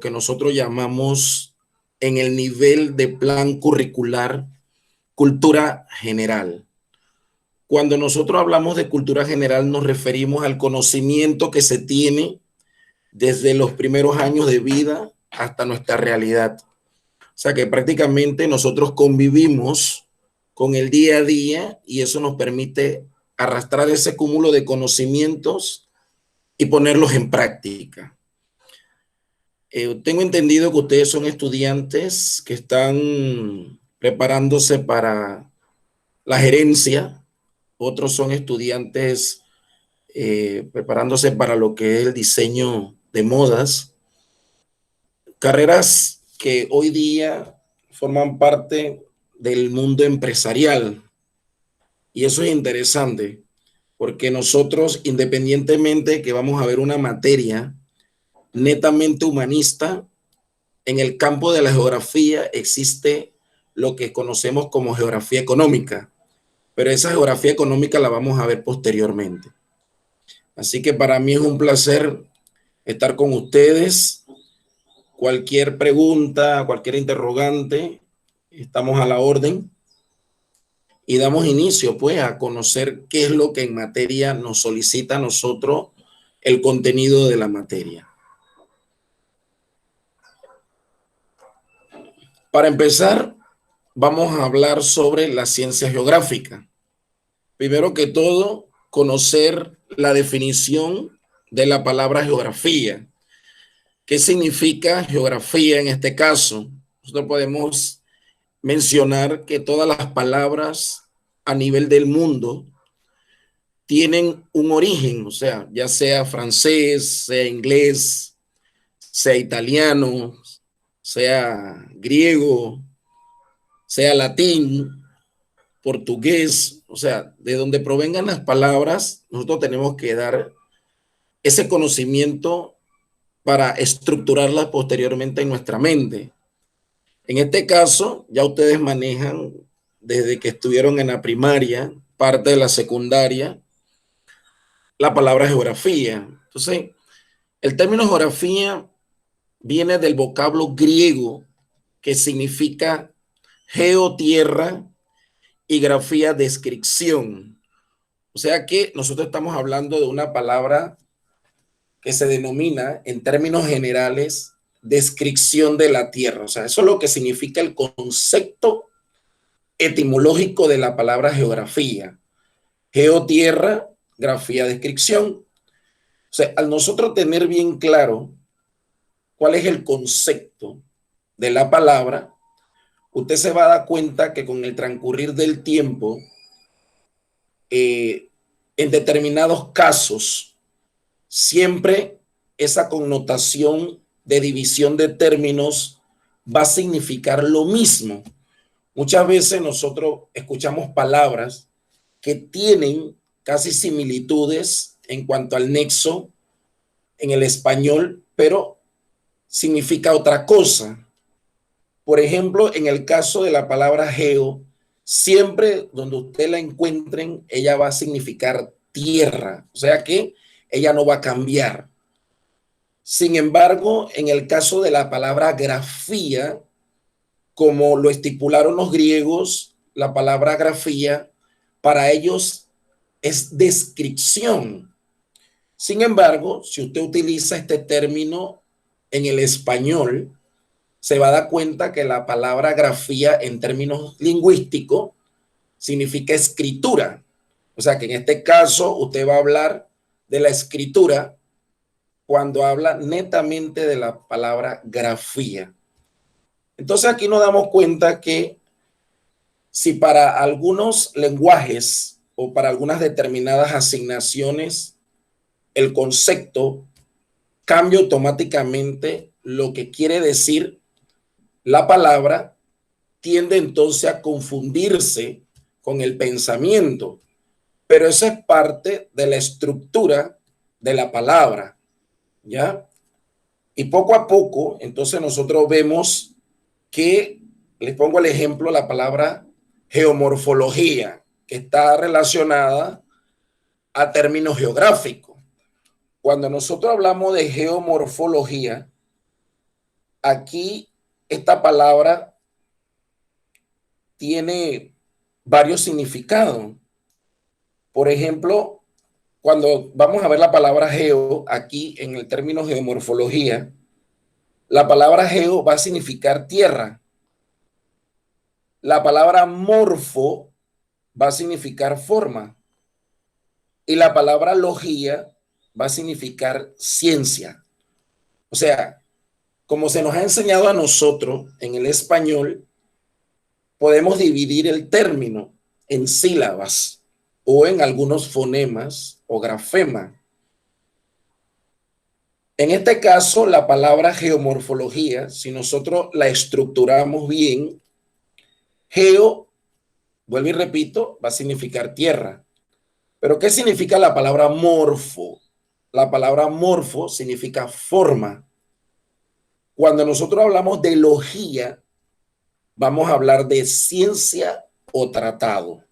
que nosotros llamamos en el nivel de plan curricular cultura general. Cuando nosotros hablamos de cultura general nos referimos al conocimiento que se tiene desde los primeros años de vida hasta nuestra realidad. O sea que prácticamente nosotros convivimos con el día a día y eso nos permite arrastrar ese cúmulo de conocimientos y ponerlos en práctica. Tengo entendido que ustedes son estudiantes que están preparándose para la gerencia, otros son estudiantes preparándose para lo que es el diseño de modas, carreras que hoy día forman parte del mundo empresarial. Y eso es interesante, porque nosotros, independientemente de que vamos a ver una materia netamente humanista, en el campo de la geografía existe lo que conocemos como geografía económica, pero esa geografía económica la vamos a ver posteriormente. Así que para mí es un placer estar con ustedes. Cualquier pregunta, cualquier interrogante, estamos a la orden y damos inicio pues a conocer qué es lo que en materia nos solicita a nosotros el contenido de la materia. Para empezar, vamos a hablar sobre la ciencia geográfica. Primero que todo, conocer la definición de la palabra geografía. ¿Qué significa geografía en este caso? Nosotros podemos mencionar que todas las palabras a nivel del mundo tienen un origen, o sea, ya sea francés, sea inglés, sea italiano, sea griego, sea latín, portugués, o sea, de donde provengan las palabras, nosotros tenemos que dar ese conocimiento para estructurarlas posteriormente en nuestra mente. En este caso, ya ustedes manejan desde que estuvieron en la primaria, parte de la secundaria, la palabra geografía. Entonces, el término geografía viene del vocablo griego que significa geo, tierra, y grafía, descripción. O sea que nosotros estamos hablando de una palabra que se denomina en términos generales descripción de la tierra. O sea, eso es lo que significa el concepto etimológico de la palabra geografía. Geo, tierra, grafía, descripción. O sea, al nosotros tener bien claro cuál es el concepto de la palabra, usted se va a dar cuenta que con el transcurrir del tiempo, en determinados casos, siempre esa connotación de división de términos va a significar lo mismo. Muchas veces nosotros escuchamos palabras que tienen casi similitudes en cuanto al nexo en el español, pero significa otra cosa. Por ejemplo, en el caso de la palabra geo, siempre donde usted la encuentren, ella va a significar tierra, o sea que ella no va a cambiar. Sin embargo, en el caso de la palabra grafía, como lo estipularon los griegos, la palabra grafía para ellos es descripción. Sin embargo, si usted utiliza este término en el español, se va a dar cuenta que la palabra grafía en términos lingüísticos significa escritura. O sea que en este caso usted va a hablar de la escritura cuando habla netamente de la palabra grafía. Entonces aquí nos damos cuenta que si para algunos lenguajes o para algunas determinadas asignaciones el concepto cambia automáticamente lo que quiere decir la palabra, tiende entonces a confundirse con el pensamiento, pero eso es parte de la estructura de la palabra, ¿ya? Y poco a poco, entonces nosotros vemos que, les pongo el ejemplo, la palabra geomorfología, que está relacionada a términos geográficos. Cuando nosotros hablamos de geomorfología, aquí esta palabra tiene varios significados. Por ejemplo, cuando vamos a ver la palabra geo, aquí en el término geomorfología, la palabra geo va a significar tierra. La palabra morfo va a significar forma. Y la palabra logía va a significar ciencia. O sea, como se nos ha enseñado a nosotros en el español, podemos dividir el término en sílabas o en algunos fonemas o grafemas. En este caso, la palabra geomorfología, si nosotros la estructuramos bien, geo, vuelvo y repito, va a significar tierra. Pero ¿qué significa la palabra morfo? La palabra morfo significa forma. Cuando nosotros hablamos de logía, vamos a hablar de ciencia o tratado.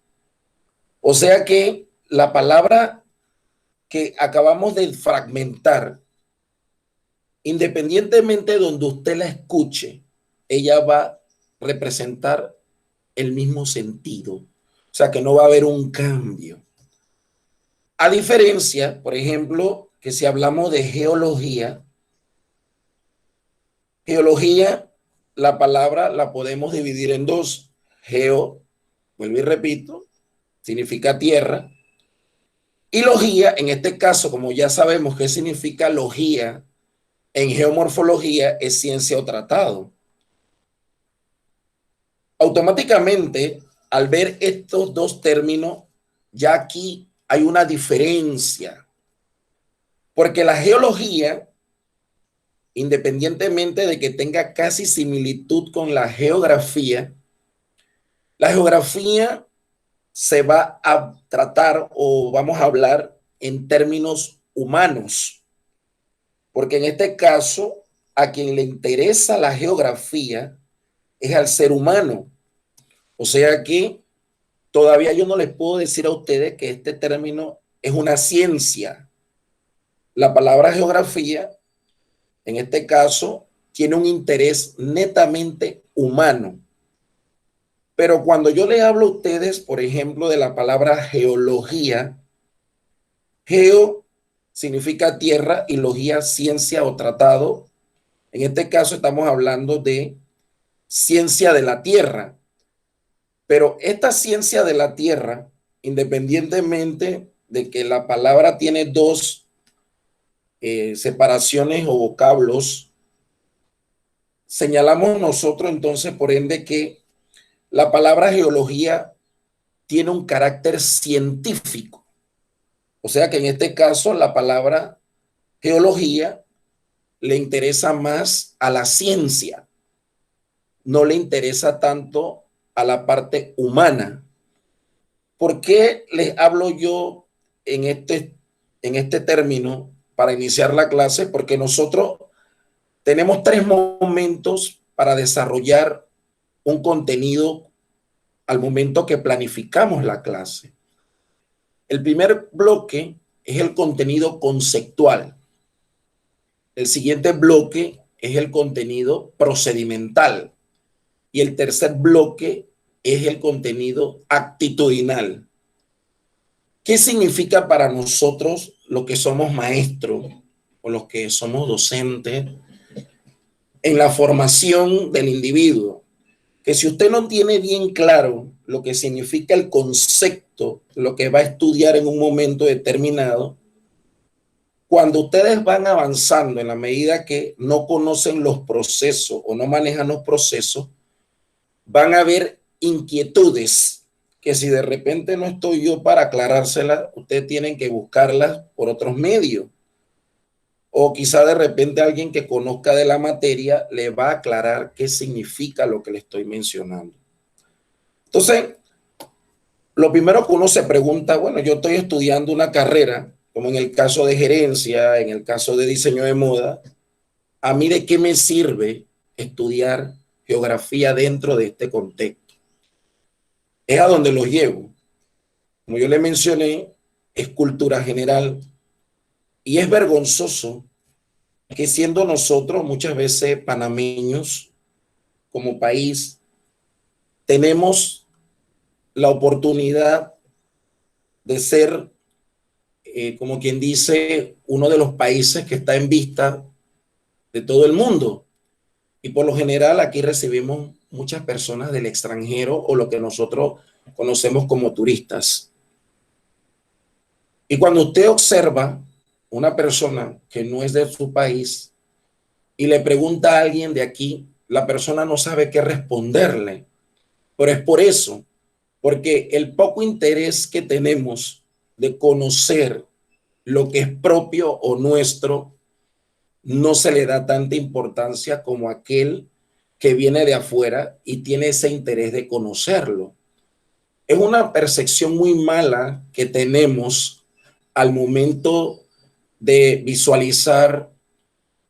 O sea que la palabra que acabamos de fragmentar, independientemente de donde usted la escuche, ella va a representar el mismo sentido. O sea que no va a haber un cambio. A diferencia, por ejemplo, que si hablamos de geología, geología, la palabra la podemos dividir en dos. Geo, vuelvo y repito, significa tierra. Y logía, en este caso, como ya sabemos qué significa logía, en geomorfología es ciencia o tratado. Automáticamente, al ver estos dos términos, ya aquí hay una diferencia, porque la geología, independientemente de que tenga casi similitud con la geografía se va a tratar o vamos a hablar en términos humanos, porque en este caso a quien le interesa la geografía es al ser humano. O sea que todavía yo no les puedo decir a ustedes que este término es una ciencia. La palabra geografía, en este caso, tiene un interés netamente humano. Pero cuando yo les hablo a ustedes, por ejemplo, de la palabra geología, geo significa tierra y logía ciencia o tratado. En este caso estamos hablando de ciencia de la tierra. Pero esta ciencia de la tierra, independientemente de que la palabra tiene dos separaciones o vocablos, señalamos nosotros entonces, por ende, que la palabra geología tiene un carácter científico. O sea que en este caso la palabra geología le interesa más a la ciencia, no le interesa tanto a la parte humana. ¿Por qué les hablo yo en este término para iniciar la clase? Porque nosotros tenemos 3 momentos para desarrollar un contenido al momento que planificamos la clase. El primer bloque es el contenido conceptual. El siguiente bloque es el contenido procedimental. Y el tercer bloque es el contenido actitudinal. ¿Qué significa para nosotros los que somos maestros o los que somos docentes en la formación del individuo? Que si usted no tiene bien claro lo que significa el concepto, lo que va a estudiar en un momento determinado, cuando ustedes van avanzando en la medida que no conocen los procesos o no manejan los procesos, van a haber inquietudes que si de repente no estoy yo para aclarárselas, ustedes tienen que buscarlas por otros medios. O quizá de repente alguien que conozca de la materia le va a aclarar qué significa lo que le estoy mencionando. Entonces, lo primero que uno se pregunta, bueno, yo estoy estudiando una carrera, como en el caso de gerencia, en el caso de diseño de moda, ¿a mí de qué me sirve estudiar geografía dentro de este contexto? Es a donde los llevo. Como yo le mencioné, es cultura general y es vergonzoso que siendo nosotros muchas veces panameños como país, tenemos la oportunidad de ser, como quien dice, uno de los países que está en vista de todo el mundo. Y por lo general aquí recibimos muchas personas del extranjero o lo que nosotros conocemos como turistas. Y cuando usted observa una persona que no es de su país y le pregunta a alguien de aquí, la persona no sabe qué responderle. Pero es por eso, porque el poco interés que tenemos de conocer lo que es propio o nuestro, no se le da tanta importancia como aquel que viene de afuera y tiene ese interés de conocerlo. Es una percepción muy mala que tenemos al momento de visualizar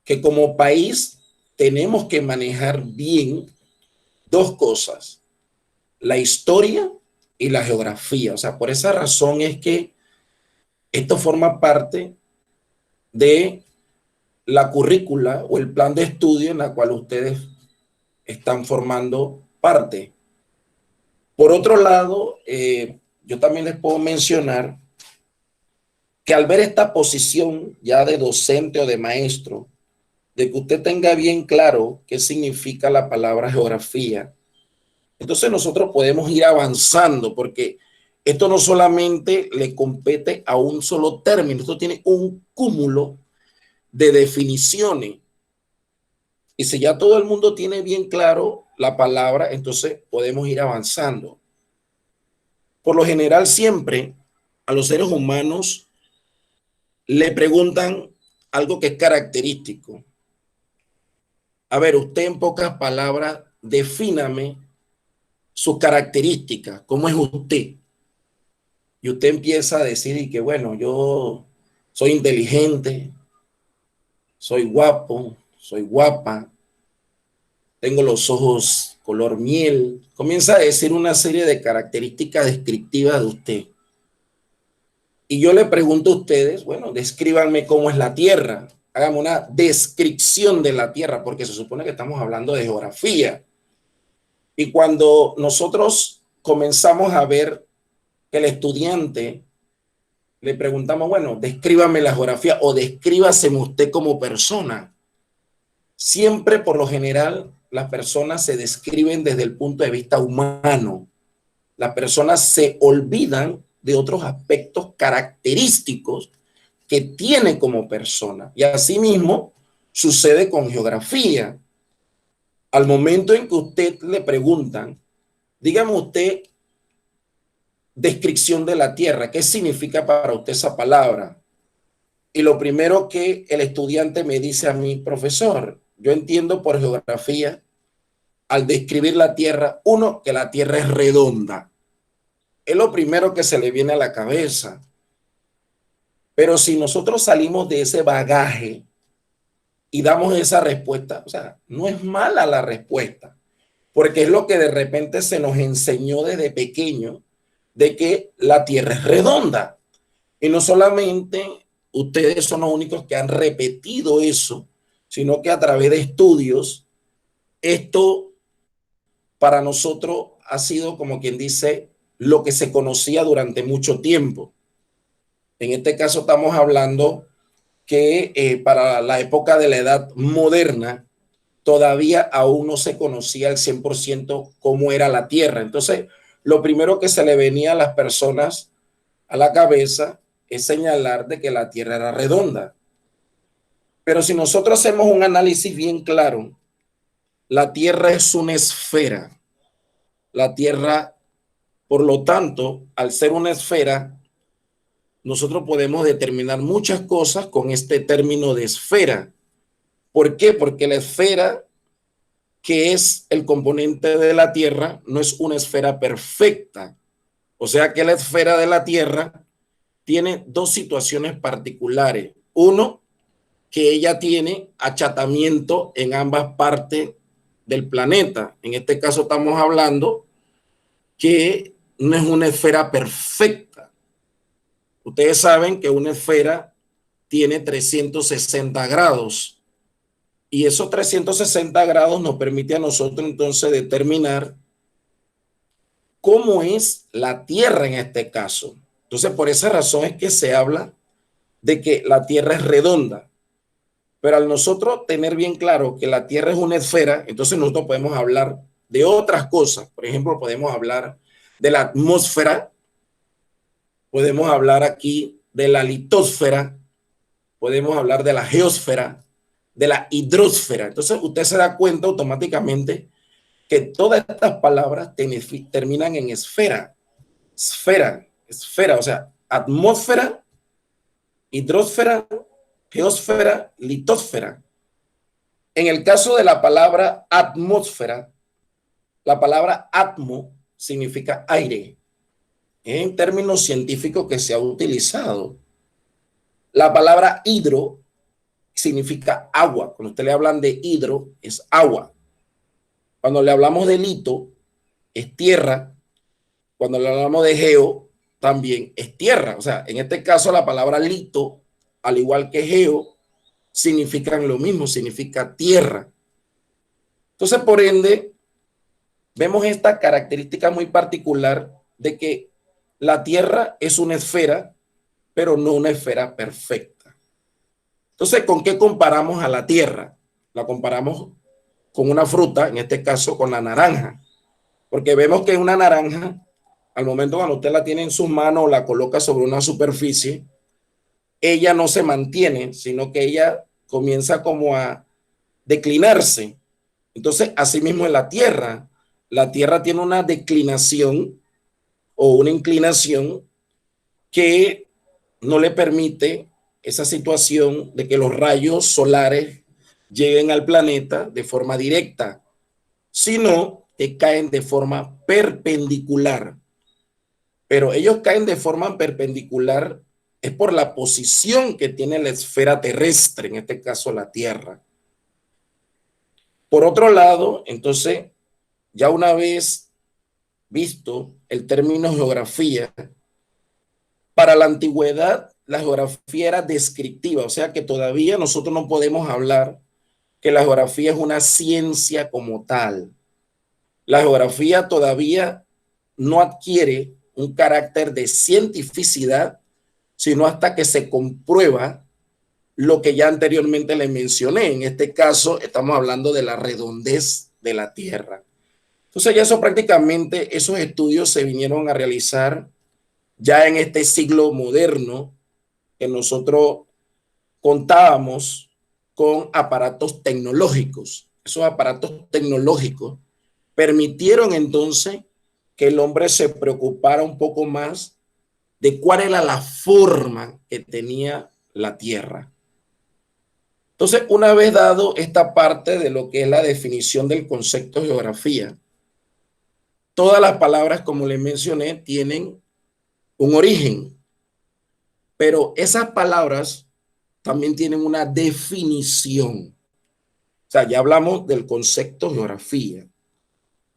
que como país tenemos que manejar bien dos cosas, la historia y la geografía. O sea, por esa razón es que esto forma parte de la currícula o el plan de estudio en la cual ustedes están formando parte. Por otro lado, yo también les puedo mencionar que al ver esta posición ya de docente o de maestro, de que usted tenga bien claro qué significa la palabra geografía, entonces nosotros podemos ir avanzando porque esto no solamente le compete a un solo término, esto tiene un cúmulo de definiciones. Y si ya todo el mundo tiene bien claro la palabra, entonces podemos ir avanzando. Por lo general, siempre a los seres humanos le preguntan algo que es característico. A ver, usted en pocas palabras, defíname sus características, cómo es usted. Y usted empieza a decir y que, bueno, yo soy inteligente, soy guapo, soy guapa, tengo los ojos color miel. Comienza a decir una serie de características descriptivas de usted. Y yo le pregunto a ustedes, bueno, descríbanme cómo es la Tierra. Hágame una descripción de la Tierra, porque se supone que estamos hablando de geografía. Y cuando nosotros comenzamos a ver que el estudiante le preguntamos, bueno, descríbame la geografía o descríbaseme usted como persona. Siempre, por lo general, las personas se describen desde el punto de vista humano. Las personas se olvidan de otros aspectos característicos que tiene como persona. Y asimismo sucede con geografía. Al momento en que usted le preguntan, dígame usted, descripción de la Tierra, ¿qué significa para usted esa palabra? Y lo primero que el estudiante me dice a mí, profesor, yo entiendo por geografía, al describir la Tierra, uno, que la Tierra es redonda. Es lo primero que se le viene a la cabeza. Pero si nosotros salimos de ese bagaje y damos esa respuesta, o sea, no es mala la respuesta, porque es lo que de repente se nos enseñó desde pequeño, de que la Tierra es redonda. Y no solamente ustedes son los únicos que han repetido eso, sino que a través de estudios, esto para nosotros ha sido, como quien dice, lo que se conocía durante mucho tiempo. En este caso estamos hablando que para la época de la edad moderna, todavía aún no se conocía al 100% cómo era la Tierra. Entonces, lo primero que se le venía a las personas a la cabeza es señalar de que la Tierra era redonda. Pero si nosotros hacemos un análisis bien claro, la Tierra es una esfera. La Tierra, por lo tanto, al ser una esfera, nosotros podemos determinar muchas cosas con este término de esfera. ¿Por qué? Porque la esfera, que es el componente de la Tierra, no es una esfera perfecta. O sea que la esfera de la Tierra tiene dos situaciones particulares. Uno, que ella tiene achatamiento en ambas partes del planeta. En este caso estamos hablando que no es una esfera perfecta. Ustedes saben que una esfera tiene 360 grados. Y esos 360 grados nos permite a nosotros entonces determinar cómo es la Tierra en este caso. Entonces, por esa razón es que se habla de que la Tierra es redonda. Pero al nosotros tener bien claro que la Tierra es una esfera, entonces nosotros podemos hablar de otras cosas. Por ejemplo, podemos hablar de la atmósfera, podemos hablar aquí de la litosfera, podemos hablar de la geósfera, de la hidrosfera. Entonces usted se da cuenta automáticamente que todas estas palabras terminan en esfera, esfera, o sea, atmósfera, hidrosfera, geósfera, litosfera. En el caso de la palabra atmósfera, la palabra atmo significa aire, en términos científicos que se ha utilizado. La palabra hidro significa agua. Cuando usted le hablan de hidro, es agua. Cuando le hablamos de lito, es tierra. Cuando le hablamos de geo, también es tierra. O sea, en este caso la palabra lito, al igual que geo, significan lo mismo, significa tierra. Entonces, por ende, vemos esta característica muy particular de que la Tierra es una esfera, pero no una esfera perfecta. Entonces, ¿con qué comparamos a la Tierra? La comparamos con una fruta, en este caso con la naranja, porque vemos que una naranja, al momento cuando usted la tiene en sus manos o la coloca sobre una superficie, ella no se mantiene, sino que ella comienza como a declinarse. Entonces, asimismo en la Tierra tiene una declinación o una inclinación que no le permite esa situación de que los rayos solares lleguen al planeta de forma directa, sino que caen de forma perpendicular. Pero ellos caen de forma perpendicular es por la posición que tiene la esfera terrestre, en este caso la Tierra. Por otro lado, entonces, ya una vez visto el término geografía, para la antigüedad la geografía era descriptiva, o sea que todavía nosotros no podemos hablar que la geografía es una ciencia como tal. La geografía todavía no adquiere un carácter de cientificidad, sino hasta que se comprueba lo que ya anteriormente le mencioné. En este caso estamos hablando de la redondez de la Tierra. Entonces ya eso prácticamente, esos estudios se vinieron a realizar ya en este siglo moderno, que nosotros contábamos con aparatos tecnológicos. Esos aparatos tecnológicos permitieron entonces que el hombre se preocupara un poco más de cuál era la forma que tenía la Tierra. Entonces, una vez dado esta parte de lo que es la definición del concepto de geografía, todas las palabras, como les mencioné, tienen un origen, pero esas palabras también tienen una definición. O sea, ya hablamos del concepto geografía.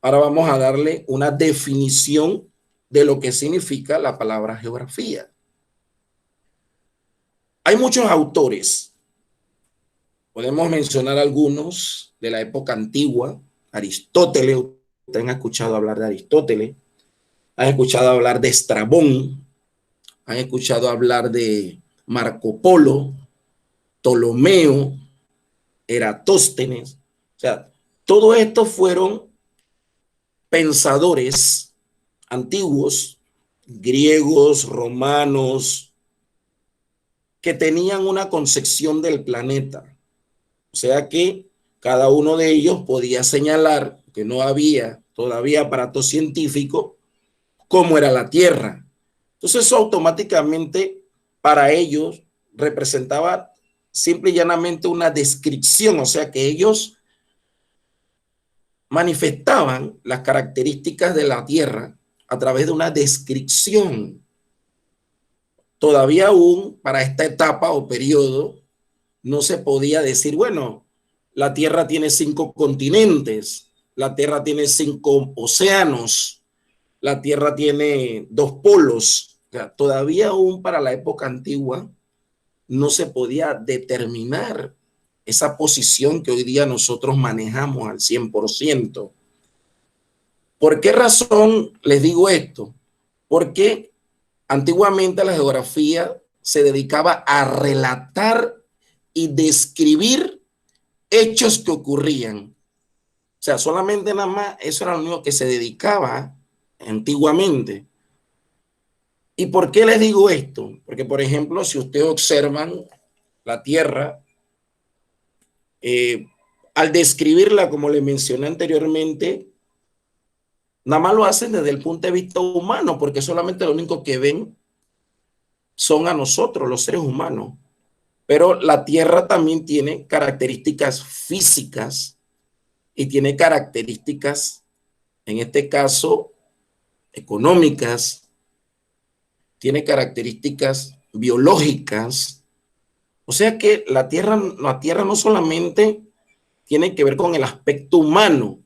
Ahora vamos a darle una definición de lo que significa la palabra geografía. Hay muchos autores. Podemos mencionar algunos de la época antigua. Aristóteles, ustedes han escuchado hablar de Aristóteles, han escuchado hablar de Estrabón, han escuchado hablar de Marco Polo, Ptolomeo, Eratóstenes. O sea, todos estos fueron pensadores antiguos, griegos, romanos, que tenían una concepción del planeta. O sea que cada uno de ellos podía señalar que no había todavía aparato científico cómo era la Tierra. Entonces eso automáticamente para ellos representaba simple y llanamente una descripción, o sea que ellos manifestaban las características de la Tierra a través de una descripción. Todavía aún para esta etapa o periodo no se podía decir, bueno, la Tierra tiene 5 continentes, la Tierra tiene 5 océanos, la Tierra tiene 2 polos. O sea, todavía aún para la época antigua no se podía determinar esa posición que hoy día nosotros manejamos al 100%. ¿Por qué razón les digo esto? Porque antiguamente la geografía se dedicaba a relatar y describir hechos que ocurrían. O sea, solamente nada más eso era lo único que se dedicaba antiguamente. ¿Y por qué les digo esto? Porque, por ejemplo, si ustedes observan la Tierra, al describirla, como les mencioné anteriormente, nada más lo hacen desde el punto de vista humano, porque solamente lo único que ven son a nosotros, los seres humanos. Pero la Tierra también tiene características físicas y tiene características, en este caso, económicas, tiene características biológicas. O sea que la Tierra no solamente tiene que ver con el aspecto humano,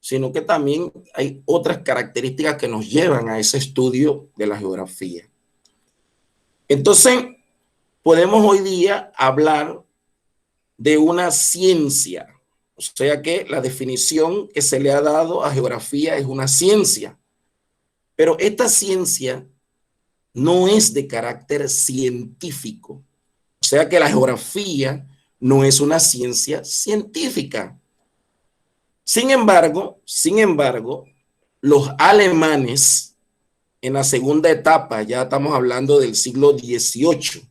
sino que también hay otras características que nos llevan a ese estudio de la geografía. Entonces, podemos hoy día hablar de una ciencia, o sea que la definición que se le ha dado a geografía es una ciencia, pero esta ciencia no es de carácter científico, o sea que la geografía no es una ciencia científica. Sin embargo, los alemanes en la segunda etapa, ya estamos hablando del siglo XVIII,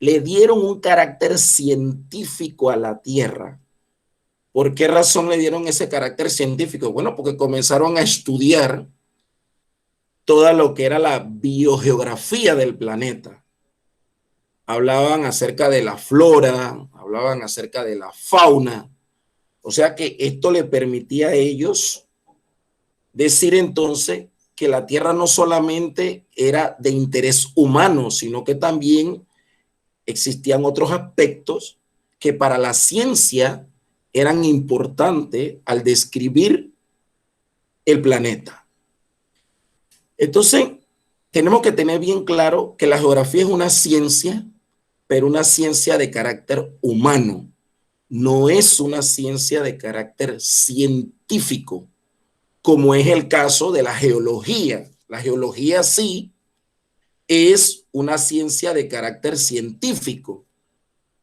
le dieron un carácter científico a la Tierra. ¿Por qué razón le dieron ese carácter científico? Bueno, porque comenzaron a estudiar todo lo que era la biogeografía del planeta. Hablaban acerca de la flora, hablaban acerca de la fauna. O sea que esto le permitía a ellos decir entonces que la Tierra no solamente era de interés humano, sino que también existían otros aspectos que para la ciencia eran importantes al describir el planeta. Entonces, tenemos que tener bien claro que la geografía es una ciencia, pero una ciencia de carácter humano. No es una ciencia de carácter científico, como es el caso de la geología. La geología sí es una ciencia de carácter científico,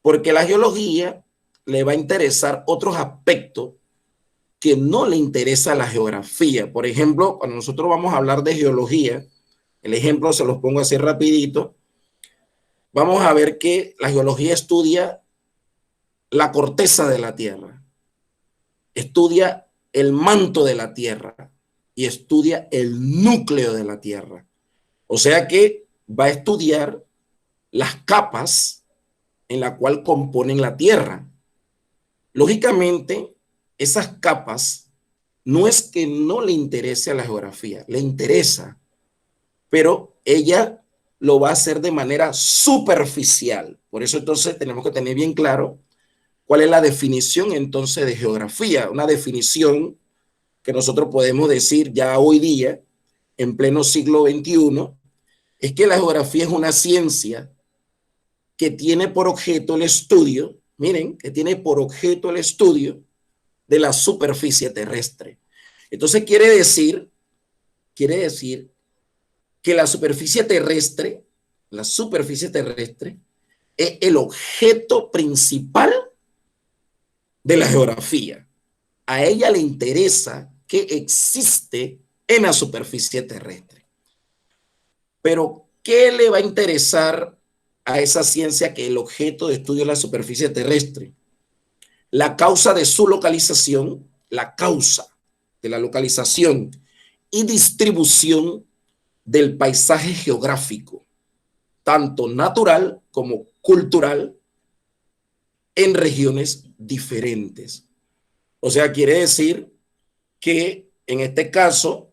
porque la geología le va a interesar otros aspectos que no le interesa a la geografía. Por ejemplo, cuando nosotros vamos a hablar de geología, el ejemplo se los pongo así rapidito, vamos a ver que la geología estudia la corteza de la Tierra, estudia el manto de la Tierra y estudia el núcleo de la Tierra. O sea que va a estudiar las capas en la cual componen la Tierra. Lógicamente, esas capas no es que no le interese a la geografía, le interesa, pero ella lo va a hacer de manera superficial. Por eso entonces tenemos que tener bien claro cuál es la definición entonces de geografía, una definición que nosotros podemos decir ya hoy día, en pleno siglo XXI, es que la geografía es una ciencia que tiene por objeto el estudio, miren, que tiene por objeto el estudio de la superficie terrestre. Entonces quiere decir que la superficie terrestre es el objeto principal de la geografía. A ella le interesa qué existe en la superficie terrestre. Pero, ¿qué le va a interesar a esa ciencia que el objeto de estudio es la superficie terrestre? La causa de su localización, la causa de la localización y distribución del paisaje geográfico, tanto natural como cultural, en regiones diferentes. O sea, quiere decir que en este caso,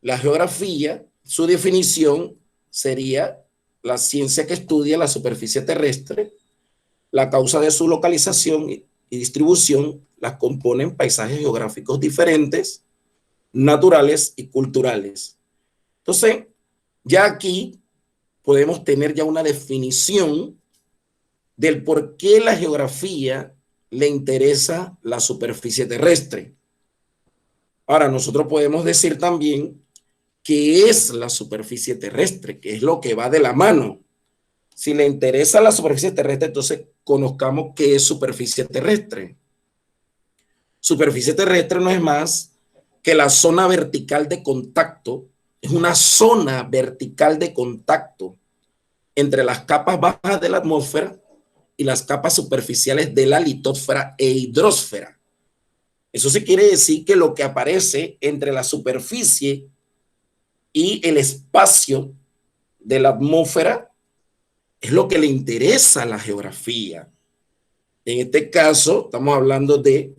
la geografía, su definición sería la ciencia que estudia la superficie terrestre, la causa de su localización y distribución las componen paisajes geográficos diferentes, naturales y culturales. Entonces, ya aquí podemos tener ya una definición del por qué la geografía le interesa la superficie terrestre. Ahora, nosotros podemos decir también qué es la superficie terrestre, que es lo que va de la mano. Si le interesa la superficie terrestre, entonces conozcamos qué es superficie terrestre. Superficie terrestre no es más que la zona vertical de contacto, es una zona vertical de contacto entre las capas bajas de la atmósfera y las capas superficiales de la litosfera e hidrosfera. Eso se quiere decir que lo que aparece entre la superficie y el espacio de la atmósfera es lo que le interesa a la geografía. En este caso, estamos hablando de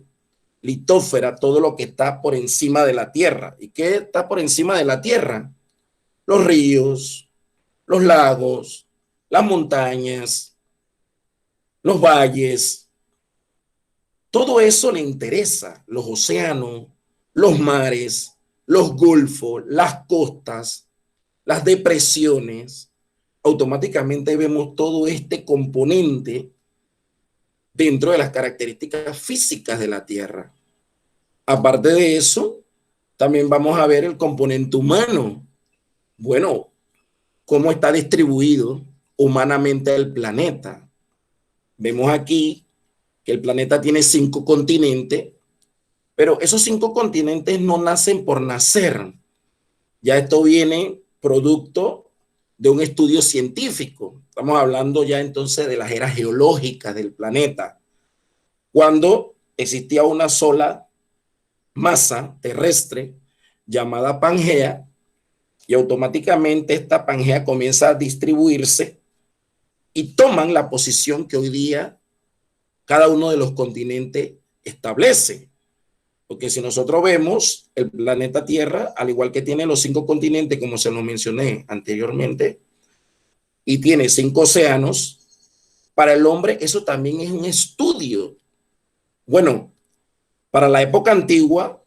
litosfera, todo lo que está por encima de la Tierra. ¿Y qué está por encima de la Tierra? Los ríos, los lagos, las montañas, los valles. Todo eso le interesa, los océanos, los mares, los golfos, las costas, las depresiones. Automáticamente vemos todo este componente dentro de las características físicas de la Tierra. Aparte de eso, también vamos a ver el componente humano. Bueno, cómo está distribuido humanamente el planeta. Vemos aquí que el planeta tiene 5 continentes, pero esos 5 continentes no nacen por nacer. Ya esto viene producto de un estudio científico. Estamos hablando ya entonces de las eras geológicas del planeta, cuando existía una sola masa terrestre llamada Pangea, y automáticamente esta Pangea comienza a distribuirse y toman la posición que hoy día cada uno de los continentes establece. Porque si nosotros vemos el planeta Tierra, al igual que tiene los 5 continentes, como se lo mencioné anteriormente, y tiene 5 océanos, para el hombre eso también es un estudio. Bueno, para la época antigua,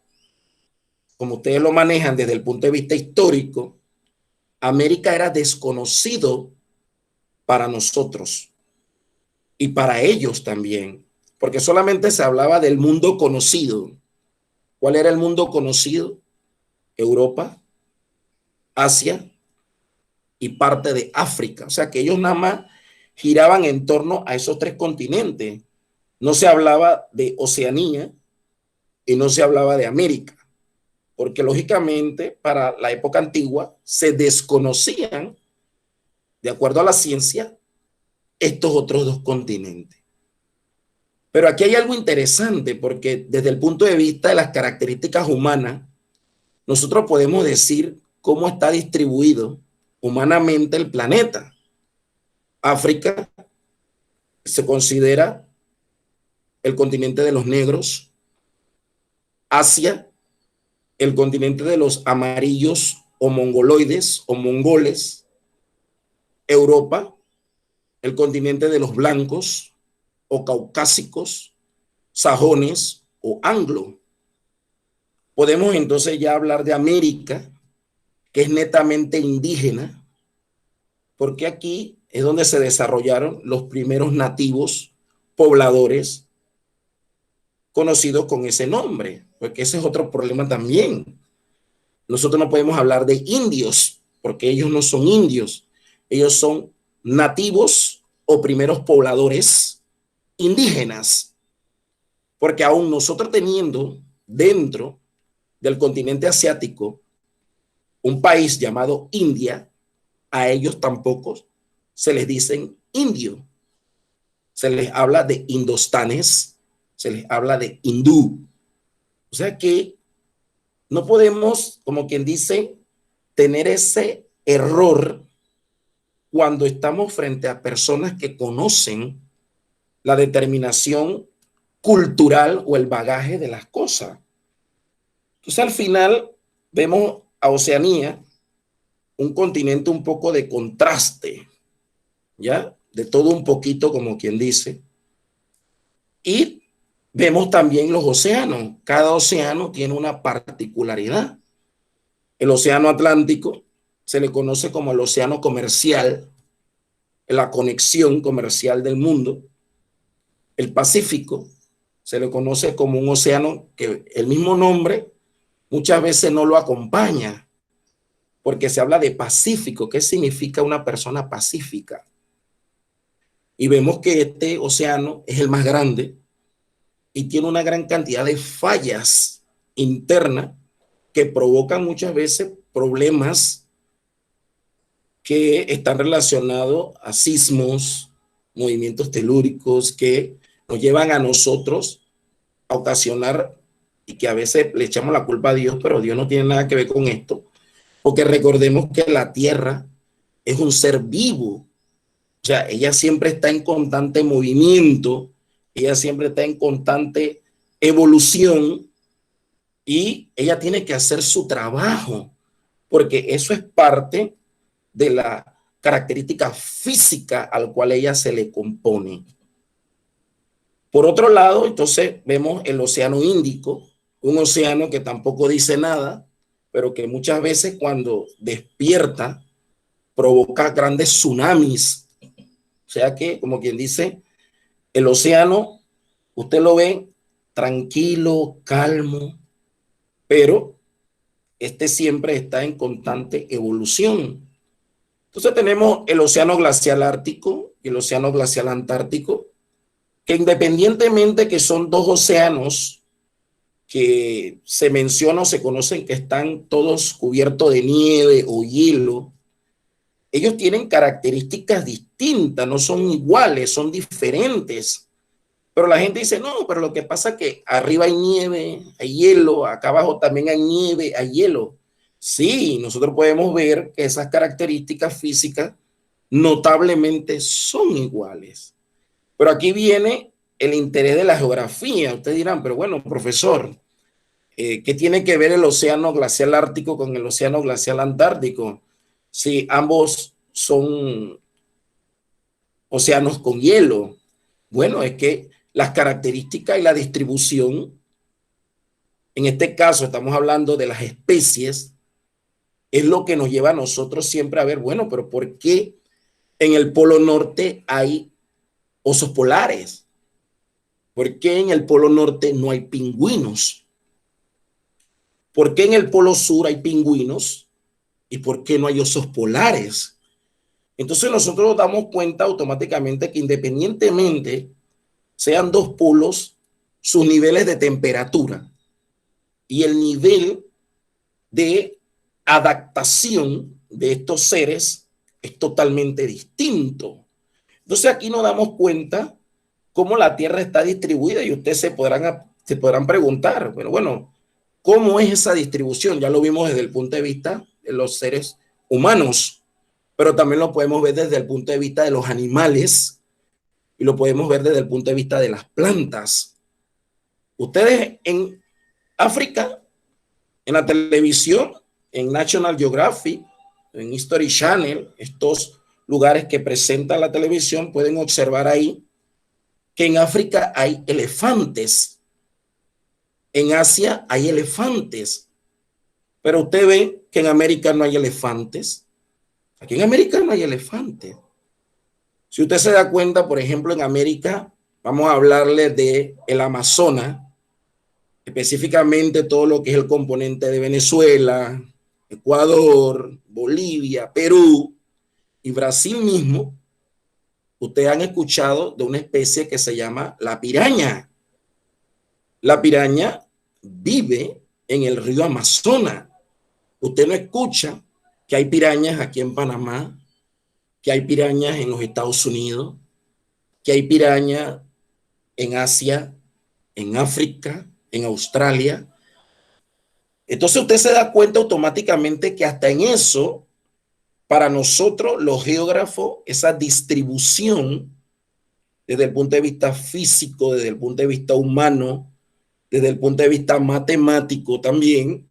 como ustedes lo manejan desde el punto de vista histórico, América era desconocido para nosotros y para ellos también, porque solamente se hablaba del mundo conocido. ¿Cuál era el mundo conocido? Europa, Asia y parte de África. O sea que ellos nada más giraban en torno a esos 3 continentes. No se hablaba de Oceanía y no se hablaba de América, porque lógicamente para la época antigua se desconocían, de acuerdo a la ciencia, estos otros 2 continentes. Pero aquí hay algo interesante, porque desde el punto de vista de las características humanas, nosotros podemos decir cómo está distribuido humanamente el planeta. África se considera el continente de los negros, Asia el continente de los amarillos o mongoloides o mongoles, Europa el continente de los blancos o caucásicos, sajones o anglo. Podemos entonces ya hablar de América, que es netamente indígena, porque aquí es donde se desarrollaron los primeros nativos pobladores conocidos con ese nombre, porque ese es otro problema también. Nosotros no podemos hablar de indios, porque ellos no son indios, ellos son nativos o primeros pobladores indígenas, porque aún nosotros teniendo dentro del continente asiático un país llamado India, a ellos tampoco se les dicen indio, se les habla de indostanes, se les habla de hindú. O sea que no podemos, como quien dice, tener ese error cuando estamos frente a personas que conocen la determinación cultural o el bagaje de las cosas. Entonces, al final, vemos a Oceanía, un continente un poco de contraste, ¿ya? De todo un poquito, como quien dice. Y vemos también los océanos. Cada océano tiene una particularidad. El océano Atlántico se le conoce como el océano comercial, la conexión comercial del mundo. El Pacífico se le conoce como un océano que el mismo nombre muchas veces no lo acompaña, porque se habla de pacífico. ¿Qué significa una persona pacífica? Y vemos que este océano es el más grande y tiene una gran cantidad de fallas internas que provocan muchas veces problemas que están relacionados a sismos, movimientos telúricos que nos llevan a nosotros a ocasionar, y que a veces le echamos la culpa a Dios, pero Dios no tiene nada que ver con esto, porque recordemos que la Tierra es un ser vivo. O sea, ella siempre está en constante movimiento, ella siempre está en constante evolución y ella tiene que hacer su trabajo, porque eso es parte de la característica física al cual ella se le compone. Por otro lado, entonces vemos el Océano Índico, un océano que tampoco dice nada, pero que muchas veces cuando despierta provoca grandes tsunamis. O sea que, como quien dice, el océano, usted lo ve tranquilo, calmo, pero este siempre está en constante evolución. Entonces tenemos el océano glacial ártico y el océano glacial antártico, que independientemente que son dos océanos que se menciona o se conocen que están todos cubiertos de nieve o hielo, ellos tienen características distintas, no son iguales, son diferentes. Pero la gente dice, no, pero lo que pasa es que arriba hay nieve, hay hielo, acá abajo también hay nieve, hay hielo. Sí, nosotros podemos ver que esas características físicas notablemente son iguales. Pero aquí viene el interés de la geografía. Ustedes dirán, pero bueno, profesor, ¿qué tiene que ver el océano glacial ártico con el océano glacial antártico? Si ambos son océanos con hielo. Bueno, es que las características y la distribución, en este caso estamos hablando de las especies, es lo que nos lleva a nosotros siempre a ver, bueno, pero ¿por qué en el Polo Norte hay osos polares? ¿Por qué en el Polo Norte no hay pingüinos? ¿Por qué en el Polo Sur hay pingüinos? ¿Y por qué no hay osos polares? Entonces nosotros nos damos cuenta automáticamente que independientemente sean dos polos, sus niveles de temperatura y el nivel de adaptación de estos seres es totalmente distinto. Entonces aquí nos damos cuenta cómo la Tierra está distribuida y ustedes se podrán preguntar, bueno, ¿cómo es esa distribución? Ya lo vimos desde el punto de vista de los seres humanos, pero también lo podemos ver desde el punto de vista de los animales y lo podemos ver desde el punto de vista de las plantas. Ustedes en África, en la televisión, en National Geographic, en History Channel, estos lugares que presenta la televisión, pueden observar ahí que en África hay elefantes, en Asia hay elefantes, pero usted ve que en América no hay elefantes. Aquí en América no hay elefantes. Si usted se da cuenta, por ejemplo, en América, vamos a hablarle de el Amazonas, específicamente todo lo que es el componente de Venezuela, Ecuador, Bolivia, Perú y Brasil mismo. Ustedes han escuchado de una especie que se llama la piraña. La piraña vive en el río Amazonas. Usted no escucha que hay pirañas aquí en Panamá, que hay pirañas en los Estados Unidos, que hay pirañas en Asia, en África, en Australia. Entonces usted se da cuenta automáticamente que hasta en eso, para nosotros los geógrafos, esa distribución desde el punto de vista físico, desde el punto de vista humano, desde el punto de vista matemático también,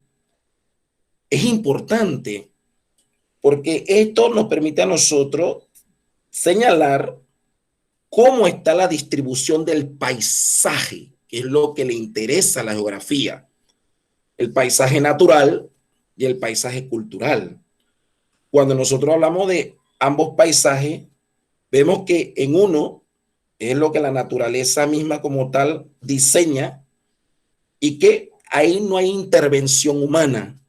es importante, porque esto nos permite a nosotros señalar cómo está la distribución del paisaje, que es lo que le interesa a la geografía, el paisaje natural y el paisaje cultural. Cuando nosotros hablamos de ambos paisajes, vemos que en uno es lo que la naturaleza misma como tal diseña, y que ahí no hay intervención humana.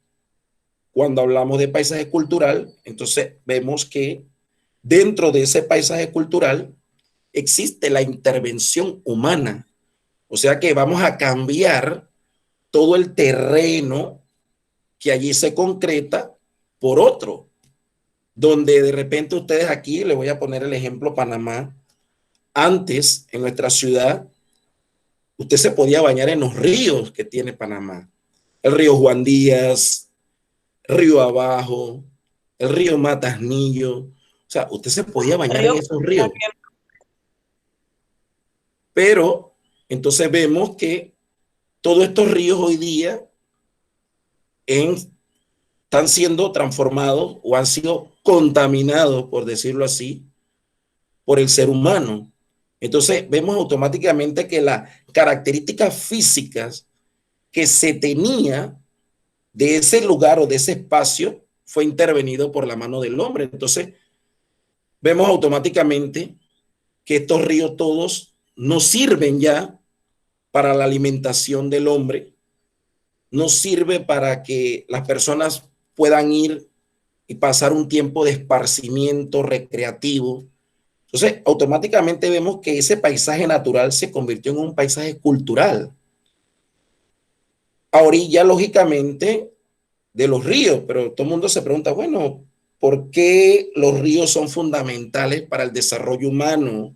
Cuando hablamos de paisaje cultural, entonces vemos que dentro de ese paisaje cultural existe la intervención humana. O sea que vamos a cambiar todo el terreno que allí se concreta por otro, donde de repente ustedes aquí, les voy a poner el ejemplo Panamá, antes en nuestra ciudad, usted se podía bañar en los ríos que tiene Panamá. El río Juan Díaz, Río Abajo, el río Matasnillo. O sea, usted se podía bañar en Río esos ríos. también. Pero entonces vemos que todos estos ríos hoy día están siendo transformados o han sido contaminados, por decirlo así, por el ser humano. Entonces vemos automáticamente que las características físicas que se tenía de ese lugar o de ese espacio fue intervenido por la mano del hombre. Entonces vemos automáticamente que estos ríos todos no sirven ya para la alimentación del hombre, no sirve para que las personas puedan ir y pasar un tiempo de esparcimiento recreativo. Entonces, automáticamente vemos que ese paisaje natural se convirtió en un paisaje cultural, a orilla, lógicamente, de los ríos, pero todo el mundo se pregunta, bueno, ¿por qué los ríos son fundamentales para el desarrollo humano?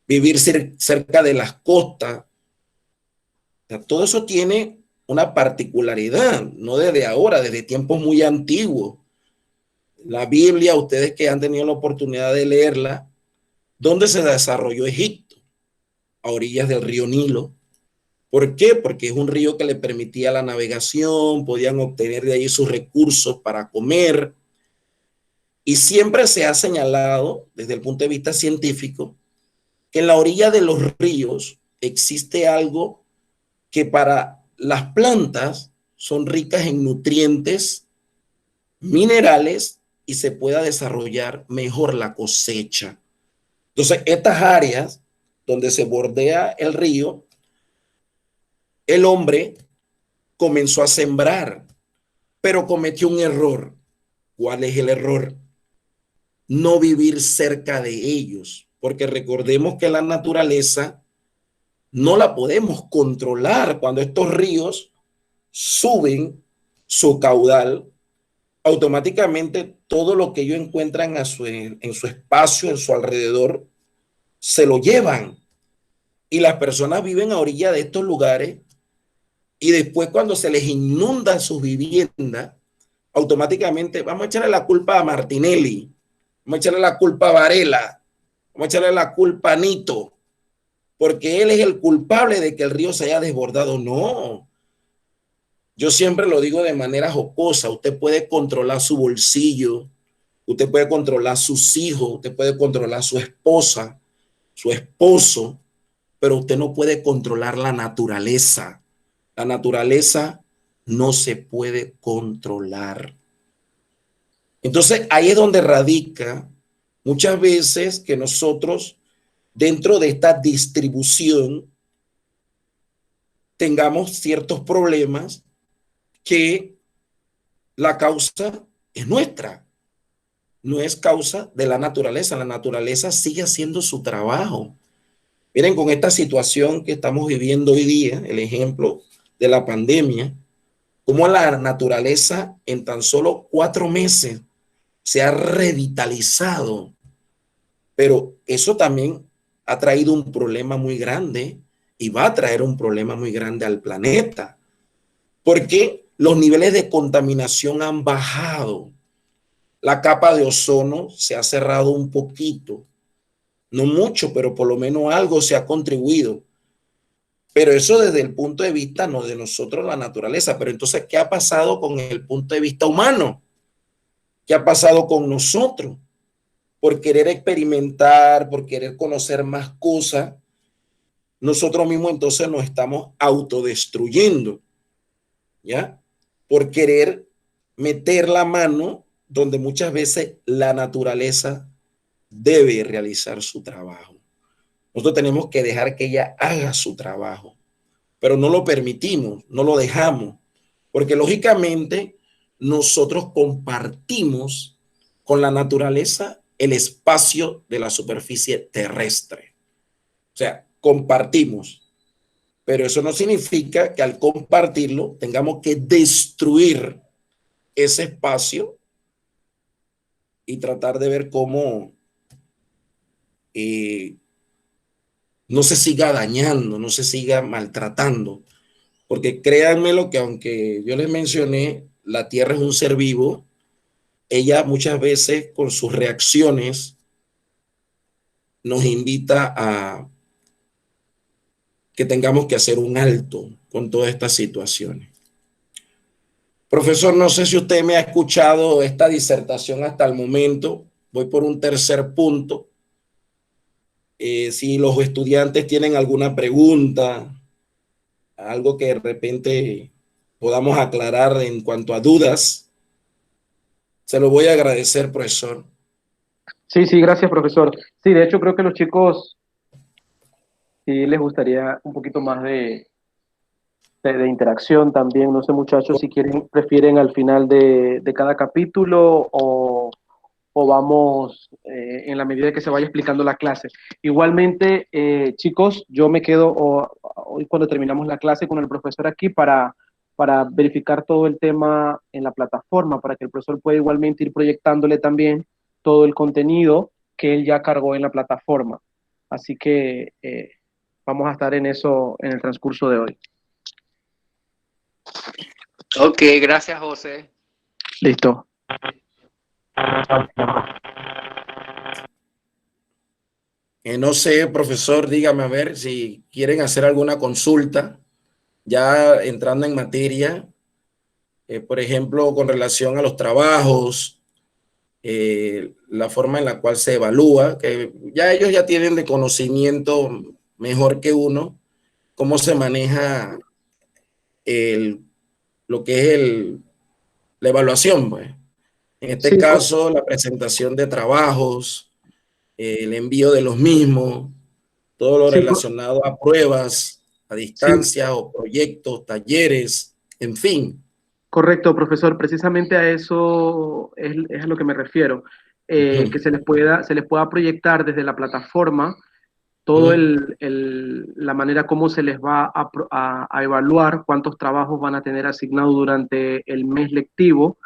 Vivir cerca de las costas. O sea, todo eso tiene una particularidad, no desde ahora, desde tiempos muy antiguos. La Biblia, ustedes que han tenido la oportunidad de leerla, ¿dónde se desarrolló Egipto? A orillas del río Nilo. ¿Por qué? Porque es un río que le permitía la navegación, podían obtener de ahí sus recursos para comer. Y siempre se ha señalado, desde el punto de vista científico, que en la orilla de los ríos existe algo que para las plantas son ricas en nutrientes, minerales, y se pueda desarrollar mejor la cosecha. Entonces, estas áreas donde se bordea el río, el hombre comenzó a sembrar, pero cometió un error. ¿Cuál es el error? No vivir cerca de ellos, porque recordemos que la naturaleza no la podemos controlar. Cuando estos ríos suben su caudal, automáticamente todo lo que ellos encuentran en su espacio, en su alrededor, se lo llevan. Y las personas viven a orilla de estos lugares, y después cuando se les inunda sus viviendas, automáticamente vamos a echarle la culpa a Martinelli, vamos a echarle la culpa a Varela, vamos a echarle la culpa a Nito, porque él es el culpable de que el río se haya desbordado. No, yo siempre lo digo de manera jocosa, usted puede controlar su bolsillo, usted puede controlar sus hijos, usted puede controlar su esposa, su esposo, pero usted no puede controlar la naturaleza. La naturaleza no se puede controlar. Entonces ahí es donde radica muchas veces que nosotros dentro de esta distribución tengamos ciertos problemas que la causa es nuestra, no es causa de la naturaleza. La naturaleza sigue haciendo su trabajo. Miren, con esta situación que estamos viviendo hoy día, el ejemplo de la pandemia, cómo la naturaleza en tan solo 4 meses se ha revitalizado, pero eso también ha traído un problema muy grande y va a traer un problema muy grande al planeta, porque los niveles de contaminación han bajado, la capa de ozono se ha cerrado un poquito, no mucho, pero por lo menos algo se ha contribuido. Pero eso desde el punto de vista no de nosotros, la naturaleza. Pero entonces, ¿qué ha pasado con el punto de vista humano? ¿Qué ha pasado con nosotros? Por querer experimentar, por querer conocer más cosas, nosotros mismos entonces nos estamos autodestruyendo, ¿ya? Por querer meter la mano donde muchas veces la naturaleza debe realizar su trabajo. Nosotros tenemos que dejar que ella haga su trabajo, pero no lo permitimos, no lo dejamos, porque lógicamente nosotros compartimos con la naturaleza el espacio de la superficie terrestre. O sea, compartimos, pero eso no significa que al compartirlo tengamos que destruir ese espacio y tratar de ver cómo eh, no se siga dañando, no se siga maltratando. Porque créanme lo que aunque yo les mencioné, la Tierra es un ser vivo, ella muchas veces con sus reacciones nos invita a que tengamos que hacer un alto con todas estas situaciones. Profesor, no sé si usted me ha escuchado esta disertación hasta el momento. Voy por un tercer punto. Si los estudiantes tienen alguna pregunta, algo que de repente podamos aclarar en cuanto a dudas, se lo voy a agradecer, profesor. Sí, sí, gracias, profesor. Sí, de hecho creo que los chicos sí les gustaría un poquito más de interacción también. No sé, muchachos, si quieren, prefieren al final de cada capítulo o vamos en la medida que se vaya explicando la clase. Igualmente, chicos, yo me quedo hoy cuando terminamos la clase con el profesor aquí para verificar todo el tema en la plataforma, para que el profesor pueda igualmente ir proyectándole también todo el contenido que él ya cargó en la plataforma. Así que vamos a estar en eso en el transcurso de hoy. Ok, gracias, José. Listo. No sé, profesor, dígame a ver si quieren hacer alguna consulta, ya entrando en materia, por ejemplo, con relación a los trabajos, la forma en la cual se evalúa, que ya ellos ya tienen de conocimiento mejor que uno, cómo se maneja el, lo que es la evaluación, pues. En este Sí, caso, la presentación de trabajos, el envío de los mismos, todo lo sí, relacionado a pruebas, a sí, distancia o proyectos, talleres, en fin. correcto, profesor. Precisamente a eso es a lo que me refiero. Que se les pueda proyectar desde la plataforma todo la manera como se les va a evaluar, cuántos trabajos van a tener asignados durante el mes lectivo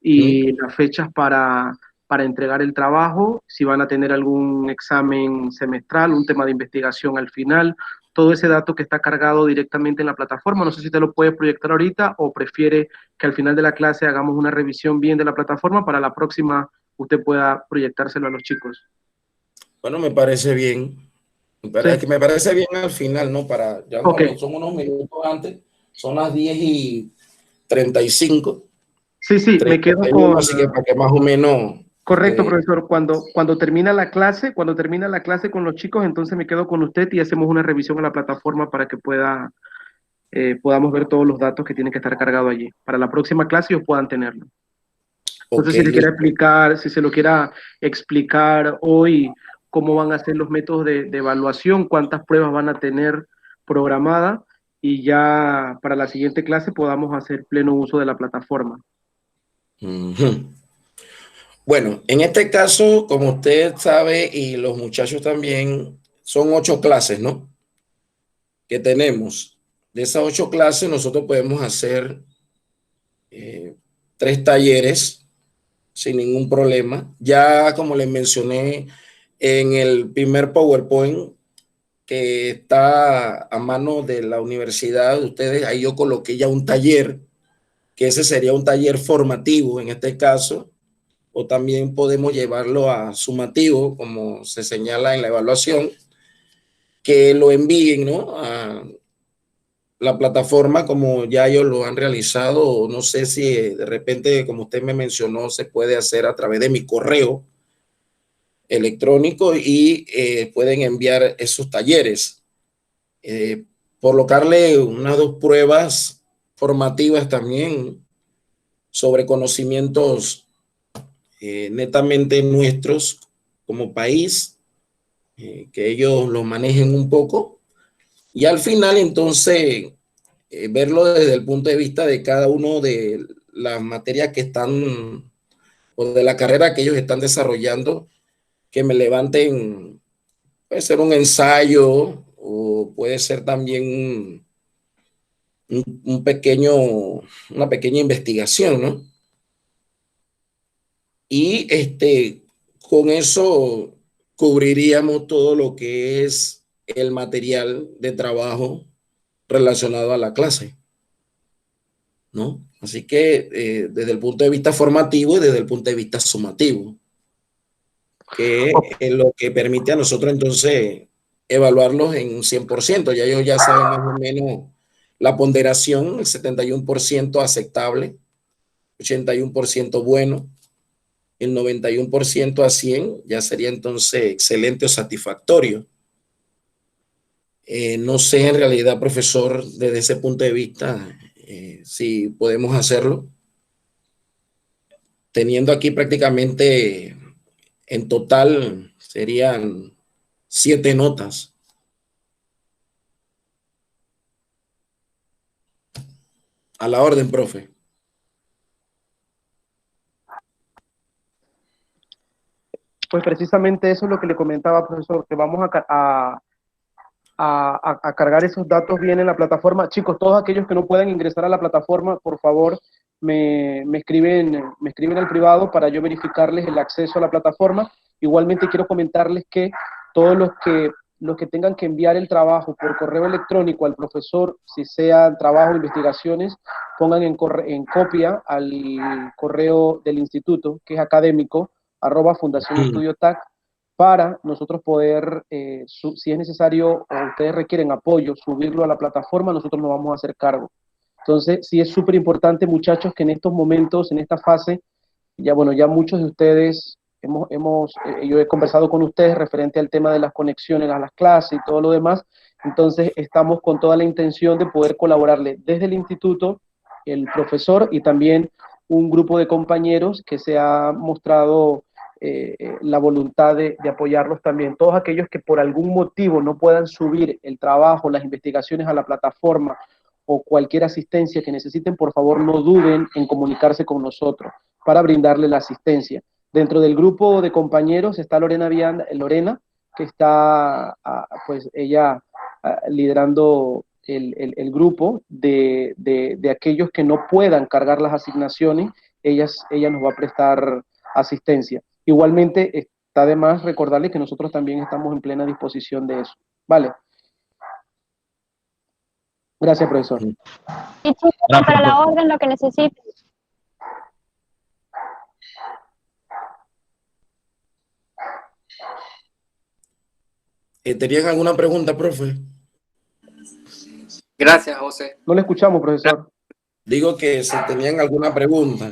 y las fechas para entregar el trabajo, si van a tener algún examen semestral, un tema de investigación al final, todo ese dato que está cargado directamente en la plataforma. No sé si te lo puedes proyectar ahorita o prefiere que al final de la clase hagamos una revisión bien de la plataforma para la próxima usted pueda proyectárselo a los chicos. Bueno, me parece bien. Sí, Me parece bien al final, ¿no? Para, ya ok. no, son unos minutos antes, son las 10:35, Sí, sí, me quedo 31, con, así que para que más o menos, correcto, profesor. Cuando termina la clase con los chicos, entonces me quedo con usted y hacemos una revisión a la plataforma para que podamos ver todos los datos que tienen que estar cargados allí. Para la próxima clase ellos puedan tenerlo. No sé ok, si le quiera listo. explicar, si se lo quiera explicar hoy cómo van a ser los métodos de evaluación, cuántas pruebas van a tener programadas y ya para la siguiente clase podamos hacer pleno uso de la plataforma. Ujú. Bueno, en este caso, como usted sabe y los muchachos también, son 8 clases, ¿no? Que tenemos. De esas 8 clases, nosotros podemos hacer 3 talleres sin ningún problema. Ya como les mencioné en el primer PowerPoint que está a mano de la universidad de ustedes, ahí yo coloqué ya un taller, que ese sería un taller formativo en este caso, o también podemos llevarlo a sumativo, como se señala en la evaluación, que lo envíen, ¿no? A la plataforma como ya ellos lo han realizado. No sé si de repente, como usted me mencionó, se puede hacer a través de mi correo electrónico y pueden enviar esos talleres. Colocarle unas 2 pruebas formativas también sobre conocimientos netamente nuestros como país, que ellos lo manejen un poco y al final entonces verlo desde el punto de vista de cada uno de las materias que están o de la carrera que ellos están desarrollando, que me levanten, puede ser un ensayo o puede ser también un pequeño, una pequeña investigación, ¿no? Y con eso cubriríamos todo lo que es el material de trabajo relacionado a la clase, ¿no? Así que desde el punto de vista formativo y desde el punto de vista sumativo, que es lo que permite a nosotros entonces evaluarlos en un 100%. Ya ellos ya saben más o menos la ponderación, el 71% aceptable, 81% bueno, el 91% a 100 ya sería entonces excelente o satisfactorio. No sé en realidad, profesor, desde ese punto de vista, si podemos hacerlo, teniendo aquí prácticamente en total serían 7 notas. A la orden, profe. Pues precisamente eso es lo que le comentaba, profesor, que vamos a cargar esos datos bien en la plataforma. Chicos, todos aquellos que no puedan ingresar a la plataforma, por favor, me escriben al privado para yo verificarles el acceso a la plataforma. Igualmente quiero comentarles que todos los que tengan que enviar el trabajo por correo electrónico al profesor, si sea trabajo, investigaciones, pongan en copia al correo del instituto, que es académico, @fundacionestudiotac, para nosotros poder, si es necesario o ustedes requieren apoyo, subirlo a la plataforma, nosotros nos vamos a hacer cargo. Entonces, sí es súper importante, muchachos, que en estos momentos, en esta fase, ya bueno, ya muchos de ustedes, yo he conversado con ustedes referente al tema de las conexiones a las clases y todo lo demás, entonces estamos con toda la intención de poder colaborarle desde el instituto, el profesor y también un grupo de compañeros que se ha mostrado la voluntad de apoyarlos también. Todos aquellos que por algún motivo no puedan subir el trabajo, las investigaciones a la plataforma o cualquier asistencia que necesiten, por favor no duden en comunicarse con nosotros para brindarle la asistencia. Dentro del grupo de compañeros está Lorena, que está, pues ella liderando el grupo de aquellos que no puedan cargar las asignaciones, ella nos va a prestar asistencia. Igualmente, está de más recordarle que nosotros también estamos en plena disposición de eso. Vale. Gracias, profesor. Y chicos, para la orden, lo que necesiten. ¿Tenían alguna pregunta, profe? Gracias, José. No le escuchamos, profesor. Digo que si tenían alguna pregunta.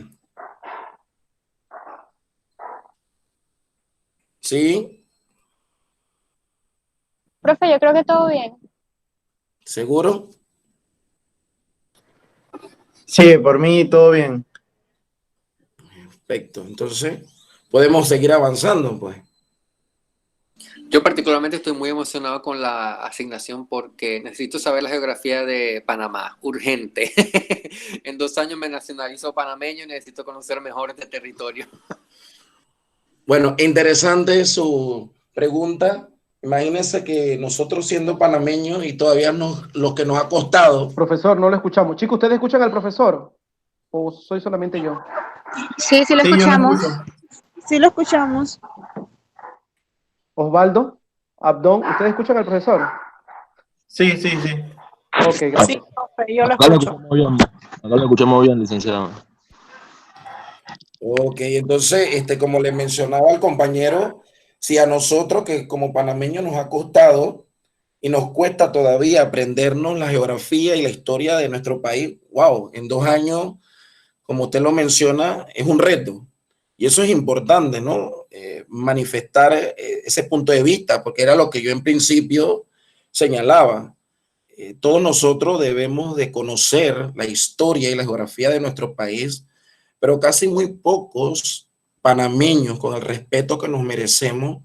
¿Sí? Profe, yo creo que todo bien. ¿Seguro? Sí, por mí todo bien. Perfecto. Entonces, podemos seguir avanzando, pues. Yo particularmente estoy muy emocionado con la asignación porque necesito saber la geografía de Panamá, urgente. En 2 años me nacionalizo panameño y necesito conocer mejor este territorio. Bueno, interesante su pregunta. Imagínense que nosotros siendo panameños y todavía lo que nos ha costado. Profesor, no lo escuchamos. Chicos, ¿ustedes escuchan al profesor? ¿O soy solamente yo? Sí, sí lo escuchamos. Sí lo escuchamos. Osvaldo, Abdón, ¿ustedes escuchan al profesor? Sí. Ok, gracias. Sí, profe, yo lo Acá lo escucho. escuchamos bien. Acá lo escuchamos bien, licenciado. Ok, entonces, como le mencionaba al compañero, si a nosotros que como panameños nos ha costado y nos cuesta todavía aprendernos la geografía y la historia de nuestro país, wow, en 2 años, como usted lo menciona, es un reto. Y eso es importante, ¿no? Manifestar ese punto de vista, porque era lo que yo en principio señalaba. Todos nosotros debemos de conocer la historia y la geografía de nuestro país, pero casi muy pocos panameños, con el respeto que nos merecemos,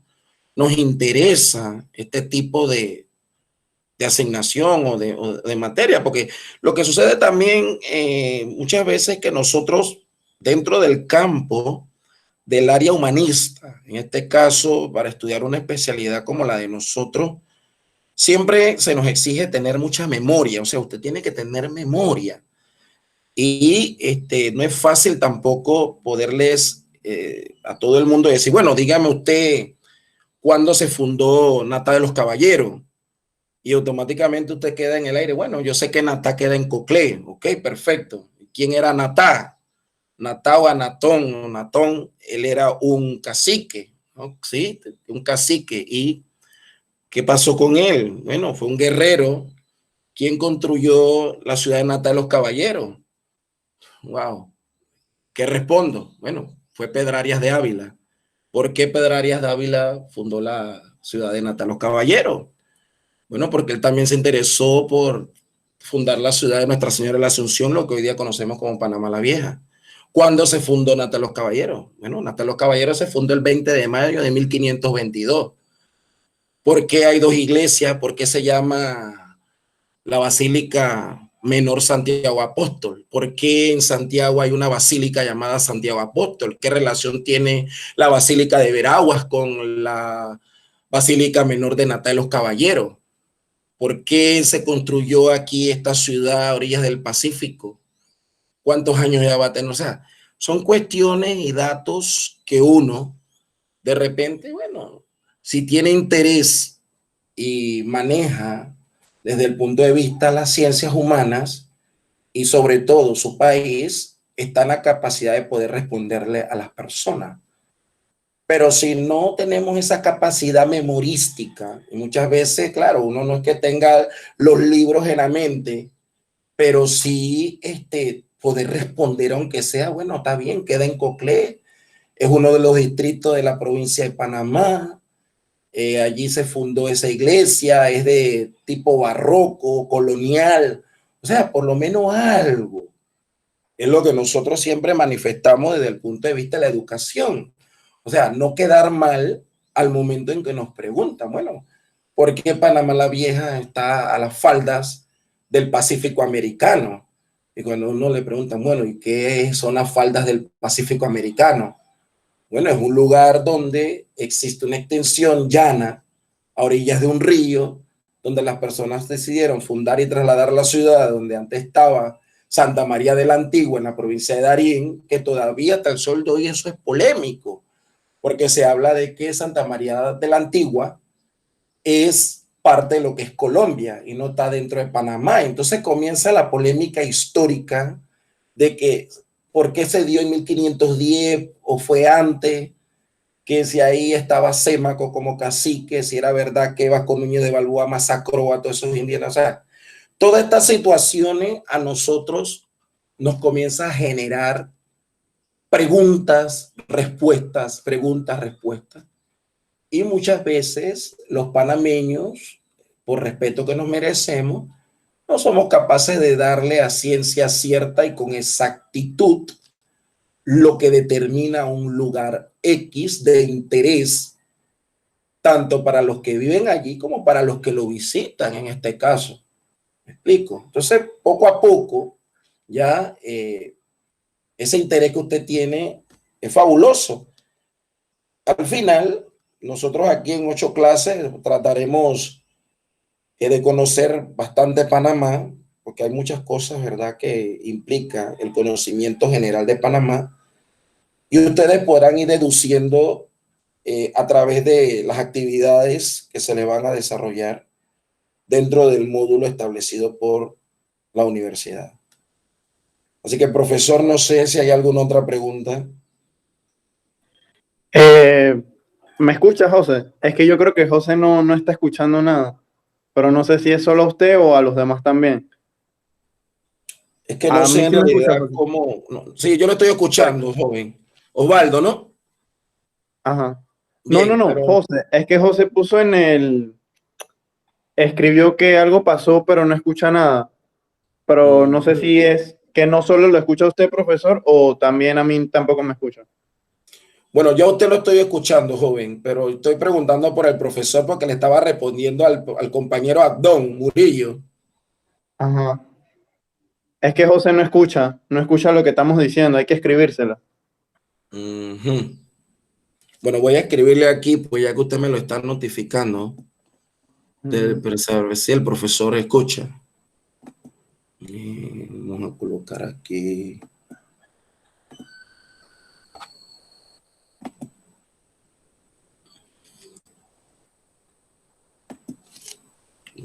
nos interesa este tipo de asignación o de materia, porque lo que sucede también muchas veces es que nosotros dentro del campo del área humanista, en este caso para estudiar una especialidad como la de nosotros, siempre se nos exige tener mucha memoria, o sea, usted tiene que tener memoria y no es fácil tampoco poderles a todo el mundo decir, bueno, dígame usted cuándo se fundó Nata de los Caballeros. Y automáticamente usted queda en el aire. Bueno, yo sé que Natá queda en Coclé. Ok, perfecto. ¿Quién era Natá? Natá o Anatón. Natón, él era un cacique, ¿no? Sí, un cacique. ¿Y qué pasó con él? Bueno, fue un guerrero. ¿Quién construyó la ciudad de Natá de los Caballeros? Wow. ¿Qué respondo? Bueno, fue Pedrarias de Ávila. ¿Por qué Pedrarias de Ávila fundó la ciudad de Natá de los Caballeros? Bueno, porque él también se interesó por fundar la ciudad de Nuestra Señora de la Asunción, lo que hoy día conocemos como Panamá la Vieja. ¿Cuándo se fundó Nata de los Caballeros? Bueno, Nata de los Caballeros se fundó el 20 de mayo de 1522. ¿Por qué hay dos iglesias? ¿Por qué se llama la Basílica Menor Santiago Apóstol? ¿Por qué en Santiago hay una basílica llamada Santiago Apóstol? ¿Qué relación tiene la Basílica de Veraguas con la Basílica Menor de Nata de los Caballeros? ¿Por qué se construyó aquí esta ciudad a orillas del Pacífico? ¿Cuántos años ya va a tener? O sea, son cuestiones y datos que uno, de repente, bueno, si tiene interés y maneja desde el punto de vista las ciencias humanas y sobre todo su país, está en la capacidad de poder responderle a las personas. Pero si no tenemos esa capacidad memorística, y muchas veces, claro, uno no es que tenga los libros en la mente, pero sí poder responder, aunque sea, bueno, está bien, queda en Coclé, es uno de los distritos de la provincia de Panamá, allí se fundó esa iglesia, es de tipo barroco, colonial, o sea, por lo menos algo. Es lo que nosotros siempre manifestamos desde el punto de vista de la educación. O sea, no quedar mal al momento en que nos preguntan, bueno, ¿por qué Panamá la Vieja está a las faldas del Pacífico americano? Y cuando uno le pregunta, bueno, ¿y qué son las faldas del Pacífico americano? Bueno, es un lugar donde existe una extensión llana a orillas de un río, donde las personas decidieron fundar y trasladar la ciudad donde antes estaba Santa María de la Antigua, en la provincia de Darién, que todavía hasta el sol de hoy eso es polémico, porque se habla de que Santa María de la Antigua es parte de lo que es Colombia y no está dentro de Panamá. Entonces comienza la polémica histórica de que por qué se dio en 1510 o fue antes, que si ahí estaba Sémaco como cacique, si era verdad que Vasco Núñez de Balboa masacró a todos esos indígenas. O sea, todas estas situaciones a nosotros nos comienza a generar preguntas, respuestas, preguntas, respuestas. Y muchas veces los panameños, por respeto que nos merecemos, no somos capaces de darle a ciencia cierta y con exactitud lo que determina un lugar X de interés, tanto para los que viven allí como para los que lo visitan en este caso. ¿Me explico? Entonces, poco a poco, ya ese interés que usted tiene es fabuloso. Al final, nosotros aquí en 8 clases trataremos de conocer bastante Panamá, porque hay muchas cosas, ¿verdad?, que implica el conocimiento general de Panamá, y ustedes podrán ir deduciendo a través de las actividades que se le van a desarrollar dentro del módulo establecido por la universidad. Así que, profesor, no sé si hay alguna otra pregunta. ¿Me escucha, José? Es que yo creo que José no está escuchando nada, pero no sé si es solo a usted o a los demás también. Es que no A sé mí en sí me escucha, realidad cómo. No. Sí, yo lo estoy escuchando, joven. Osvaldo, ¿no? Ajá. Bien, No, pero José, es que José puso escribió que algo pasó, pero no escucha nada. Pero no sé si es que no solo lo escucha usted, profesor, o también a mí tampoco me escucha. Bueno, yo a usted lo estoy escuchando, joven, pero estoy preguntando por el profesor porque le estaba respondiendo al compañero Abdón Murillo. Ajá. Es que José no escucha lo que estamos diciendo, hay que escribírselo. Ujú. Bueno, voy a escribirle aquí, pues ya que usted me lo está notificando, pero saber si el profesor escucha. Vamos a colocar aquí.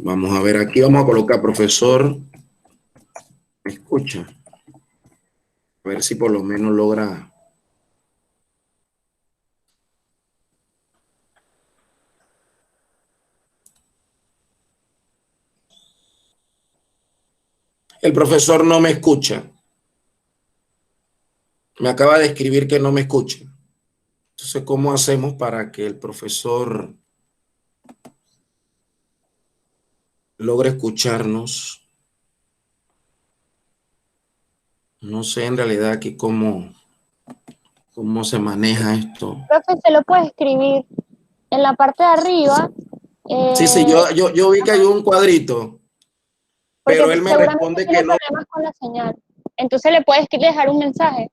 Vamos a ver aquí, vamos a colocar profesor escucha. A ver si por lo menos logra. El profesor no me escucha. Me acaba de escribir que no me escucha. Entonces, ¿cómo hacemos para que el profesor logre escucharnos? No sé en realidad aquí cómo se maneja esto. Profe, se lo puede escribir en la parte de arriba, Sí, yo vi que hay un cuadrito, porque pero él me seguramente responde tiene que no. problemas con la señal. Entonces le puedes dejar un mensaje.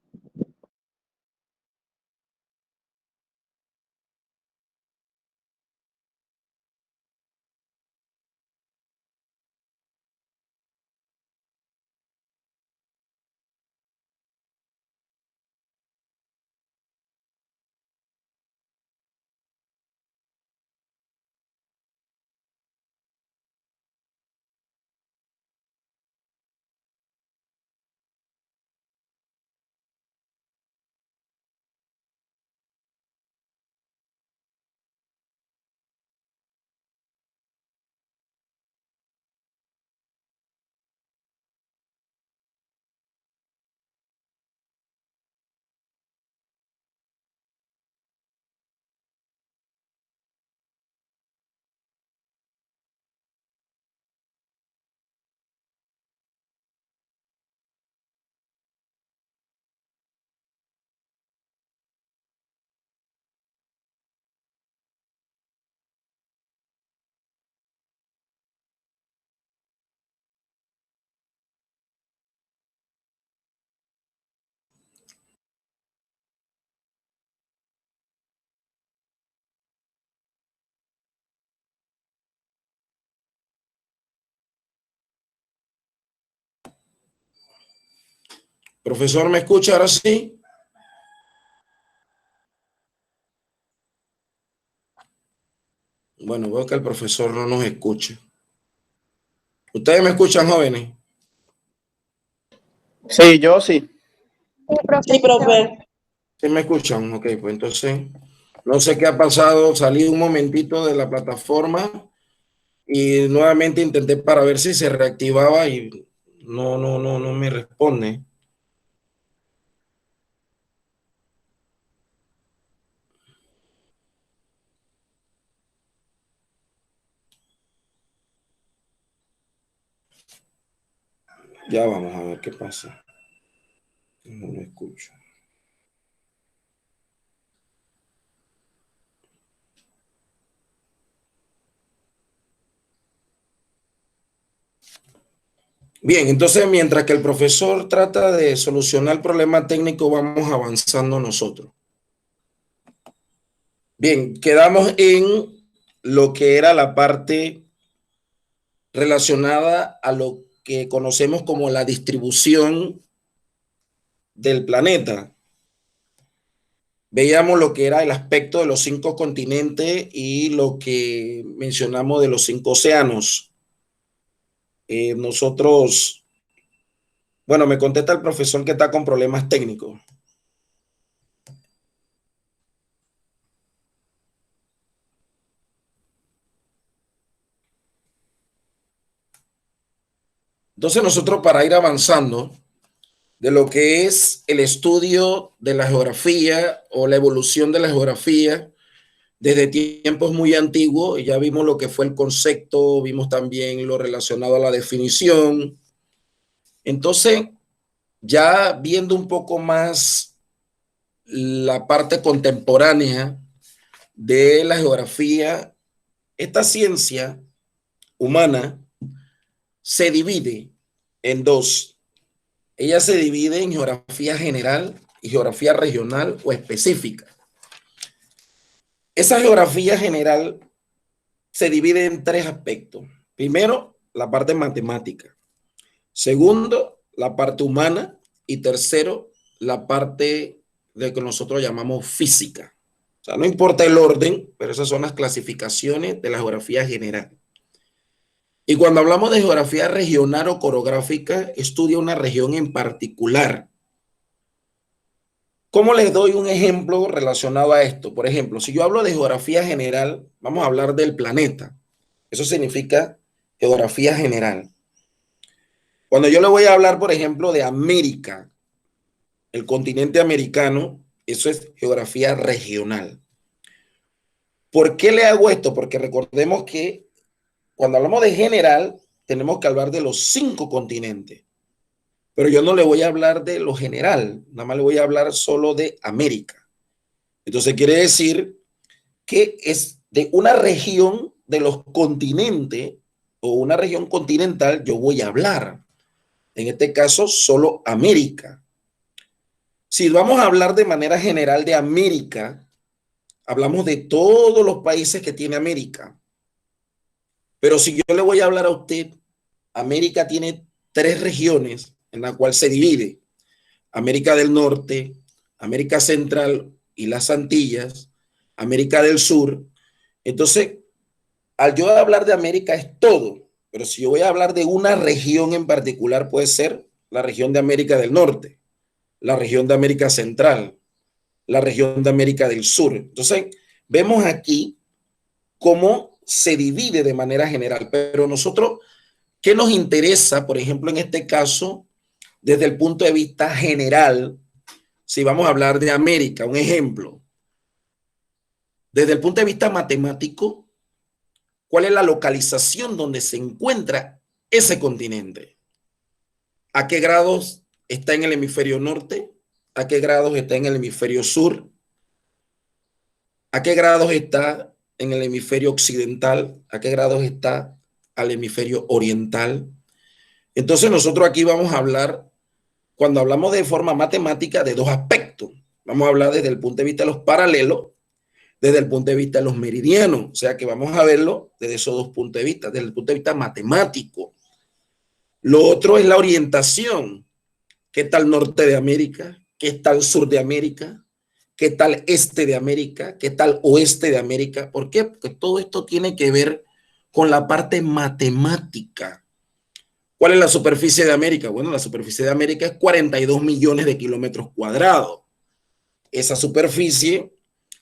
Profesor, ¿me escucha ahora sí? Bueno, veo que el profesor no nos escucha. ¿Ustedes me escuchan, jóvenes? Sí, yo sí. Sí, profe. Sí, profe. ¿Sí me escuchan? Ok, pues entonces, no sé qué ha pasado. Salí un momentito de la plataforma y nuevamente intenté para ver si se reactivaba y no me responde. Ya vamos a ver qué pasa. No lo escucho. Bien, entonces mientras que el profesor trata de solucionar el problema técnico, vamos avanzando nosotros. Bien, quedamos en lo que era la parte relacionada a lo que conocemos como la distribución del planeta. Veíamos lo que era el aspecto de los 5 continentes y lo que mencionamos de los 5 océanos. Nosotros, bueno, me contesta el profesor que está con problemas técnicos. Entonces nosotros para ir avanzando de lo que es el estudio de la geografía o la evolución de la geografía desde tiempos muy antiguos, ya vimos lo que fue el concepto, vimos también lo relacionado a la definición. Entonces, ya viendo un poco más la parte contemporánea de la geografía, esta ciencia humana se divide en dos. Ella se divide en geografía general y geografía regional o específica. Esa geografía general se divide en tres aspectos. Primero, la parte matemática. Segundo, la parte humana. Y tercero, la parte de que nosotros llamamos física. O sea, no importa el orden, pero esas son las clasificaciones de la geografía general. Y cuando hablamos de geografía regional o corográfica, estudia una región en particular. ¿Cómo les doy un ejemplo relacionado a esto? Por ejemplo, si yo hablo de geografía general, vamos a hablar del planeta. Eso significa geografía general. Cuando yo le voy a hablar, por ejemplo, de América, el continente americano, eso es geografía regional. ¿Por qué le hago esto? Porque recordemos que cuando hablamos de general, tenemos que hablar de los 5 continentes. Pero yo no le voy a hablar de lo general, nada más le voy a hablar solo de América. Entonces quiere decir que es de una región de los continentes o una región continental, yo voy a hablar. En este caso, solo América. Si vamos a hablar de manera general de América, hablamos de todos los países que tiene América. Pero si yo le voy a hablar a usted, América tiene 3 regiones en la cual se divide: América del Norte, América Central y las Antillas, América del Sur. Entonces, al yo hablar de América es todo, pero si yo voy a hablar de una región en particular, puede ser la región de América del Norte, la región de América Central, la región de América del Sur. Entonces, vemos aquí cómo se divide de manera general, pero nosotros, ¿qué nos interesa, por ejemplo, en este caso, desde el punto de vista general? Si vamos a hablar de América, un ejemplo, desde el punto de vista matemático, ¿cuál es la localización donde se encuentra ese continente? ¿A qué grados está en el hemisferio norte? ¿A qué grados está en el hemisferio sur? ¿A qué grados está en el hemisferio occidental? ¿A qué grados está al hemisferio oriental? Entonces nosotros aquí vamos a hablar, cuando hablamos de forma matemática, de 2 aspectos. Vamos a hablar desde el punto de vista de los paralelos, desde el punto de vista de los meridianos. O sea que vamos a verlo desde esos 2 puntos de vista, desde el punto de vista matemático. Lo otro es la orientación. ¿Qué tal norte de América? ¿Qué tal sur de América? ¿Qué tal este de América? ¿Qué tal oeste de América? ¿Por qué? Porque todo esto tiene que ver con la parte matemática. ¿Cuál es la superficie de América? Bueno, la superficie de América es 42 millones de kilómetros cuadrados. Esa superficie,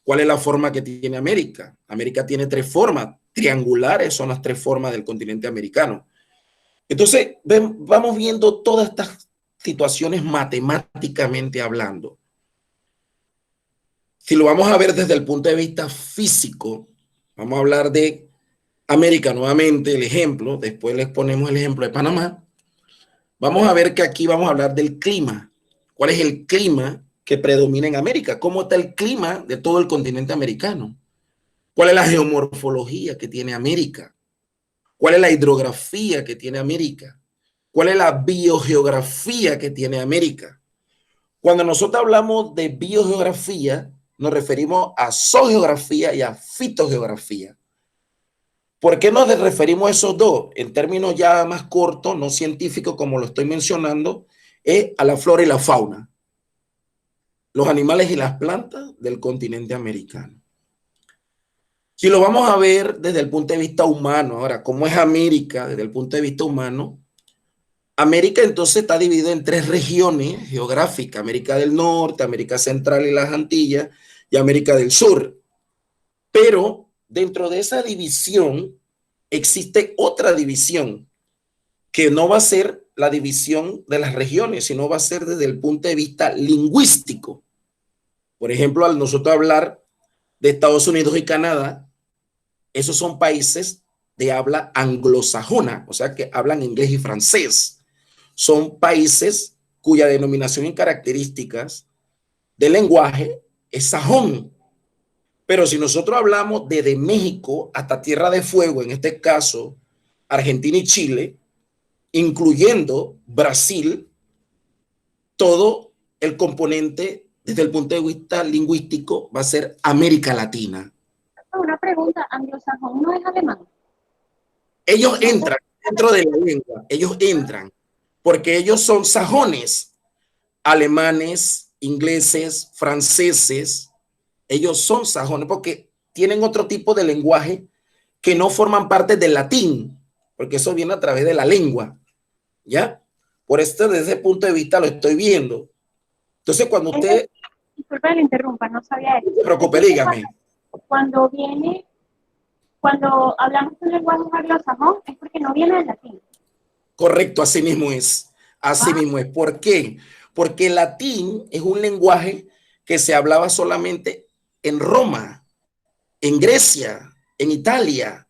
¿cuál es la forma que tiene América? América tiene 3 formas. Triangulares son las 3 formas del continente americano. Entonces, vamos viendo todas estas situaciones matemáticamente hablando. Si lo vamos a ver desde el punto de vista físico, vamos a hablar de América nuevamente, el ejemplo, después les ponemos el ejemplo de Panamá. Vamos a ver que aquí vamos a hablar del clima. ¿Cuál es el clima que predomina en América? ¿Cómo está el clima de todo el continente americano? ¿Cuál es la geomorfología que tiene América? ¿Cuál es la hidrografía que tiene América? ¿Cuál es la biogeografía que tiene América? Cuando nosotros hablamos de biogeografía, nos referimos a zoogeografía y a fitogeografía. ¿Por qué nos referimos a esos 2? En términos ya más cortos, no científicos como lo estoy mencionando, es a la flora y la fauna, los animales y las plantas del continente americano. Si lo vamos a ver desde el punto de vista humano, ahora, ¿cómo es América desde el punto de vista humano? América entonces está dividido en 3 regiones geográficas: América del Norte, América Central y las Antillas, y América del Sur. Pero dentro de esa división existe otra división que no va a ser la división de las regiones, sino va a ser desde el punto de vista lingüístico. Por ejemplo, al nosotros hablar de Estados Unidos y Canadá, esos son países de habla anglosajona, o sea que hablan inglés y francés. Son países cuya denominación y características del lenguaje es sajón. Pero si nosotros hablamos desde México hasta Tierra de Fuego, en este caso Argentina y Chile, incluyendo Brasil, todo el componente desde el punto de vista lingüístico va a ser América Latina. Una pregunta, anglosajón no es alemán. Ellos entran dentro de la lengua, ellos entran, porque ellos son sajones, alemanes, ingleses, franceses, ellos son sajones porque tienen otro tipo de lenguaje que no forman parte del latín, porque eso viene a través de la lengua, ¿ya? Por esto, desde ese punto de vista lo estoy viendo. Entonces, cuando usted... Disculpe que le interrumpa, no sabía eso. No se preocupe, dígame. Cuando hablamos de un lenguaje anglosajón, es porque no viene del latín. Correcto, así mismo es. Así mismo es. ¿Por qué? Porque el latín es un lenguaje que se hablaba solamente en Roma, en Grecia, en Italia.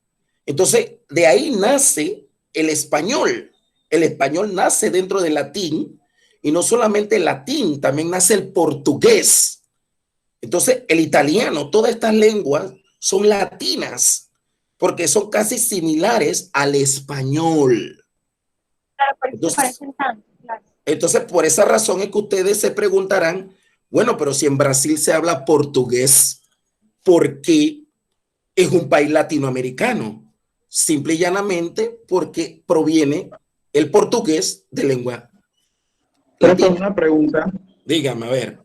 Entonces, de ahí nace el español. El español nace dentro del latín, y no solamente el latín, también nace el portugués. Entonces, el italiano, todas estas lenguas son latinas, porque son casi similares al español. Claro, por eso parecen tanto, claro. Entonces, por esa razón es que ustedes se preguntarán, bueno, pero si en Brasil se habla portugués, ¿por qué es un país latinoamericano? Simple y llanamente porque proviene el portugués de lengua Pero latina. una pregunta. Dígame, a ver.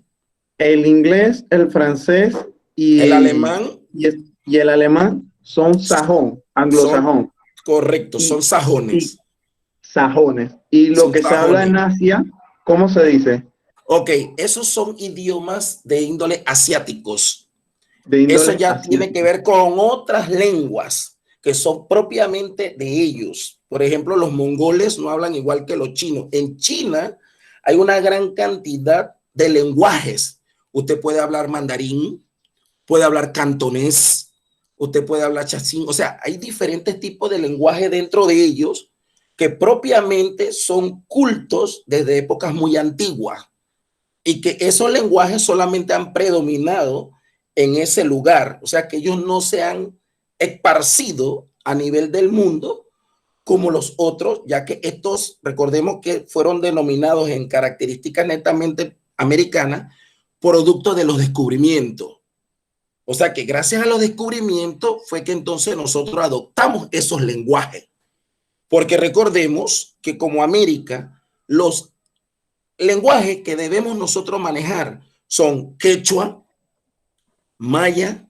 El inglés, el francés y el alemán y el alemán son sajón, anglosajón. Correcto, son sajones. Sajones. Y lo Son que sajones. se habla en Asia, ¿cómo se dice? Ok, esos son idiomas de índole asiáticos. De índole Eso ya asiático. tiene que ver con otras lenguas que son propiamente de ellos. Por ejemplo, los mongoles no hablan igual que los chinos. En China hay una gran cantidad de lenguajes. Usted puede hablar mandarín, puede hablar cantonés, usted puede hablar chacín. O sea, hay diferentes tipos de lenguaje dentro de ellos que propiamente son cultos desde épocas muy antiguas, y que esos lenguajes solamente han predominado en ese lugar. O sea, que ellos no se han esparcido a nivel del mundo como los otros, ya que estos, recordemos que fueron denominados en características netamente americanas, producto de los descubrimientos. O sea que gracias a los descubrimientos fue que entonces nosotros adoptamos esos lenguajes. Porque recordemos que como América, los lenguajes que debemos nosotros manejar son quechua, maya,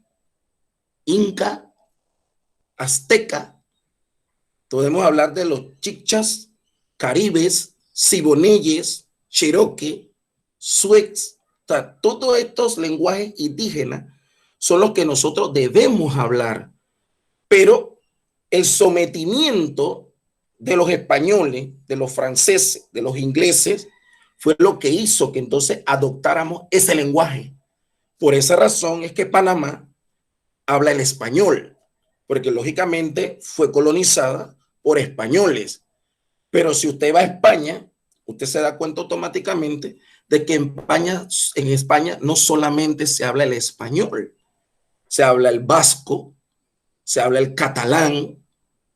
inca, azteca. Podemos hablar de los chichas, caribes, siboneyes, cherokee, suex. O sea, todos estos lenguajes indígenas son los que nosotros debemos hablar. Pero el sometimiento de los españoles, de los franceses, de los ingleses, fue lo que hizo que entonces adoptáramos ese lenguaje. Por esa razón es que Panamá habla el español, porque lógicamente fue colonizada por españoles. Pero si usted va a España, usted se da cuenta automáticamente de que en España no solamente se habla el español, se habla el vasco, se habla el catalán,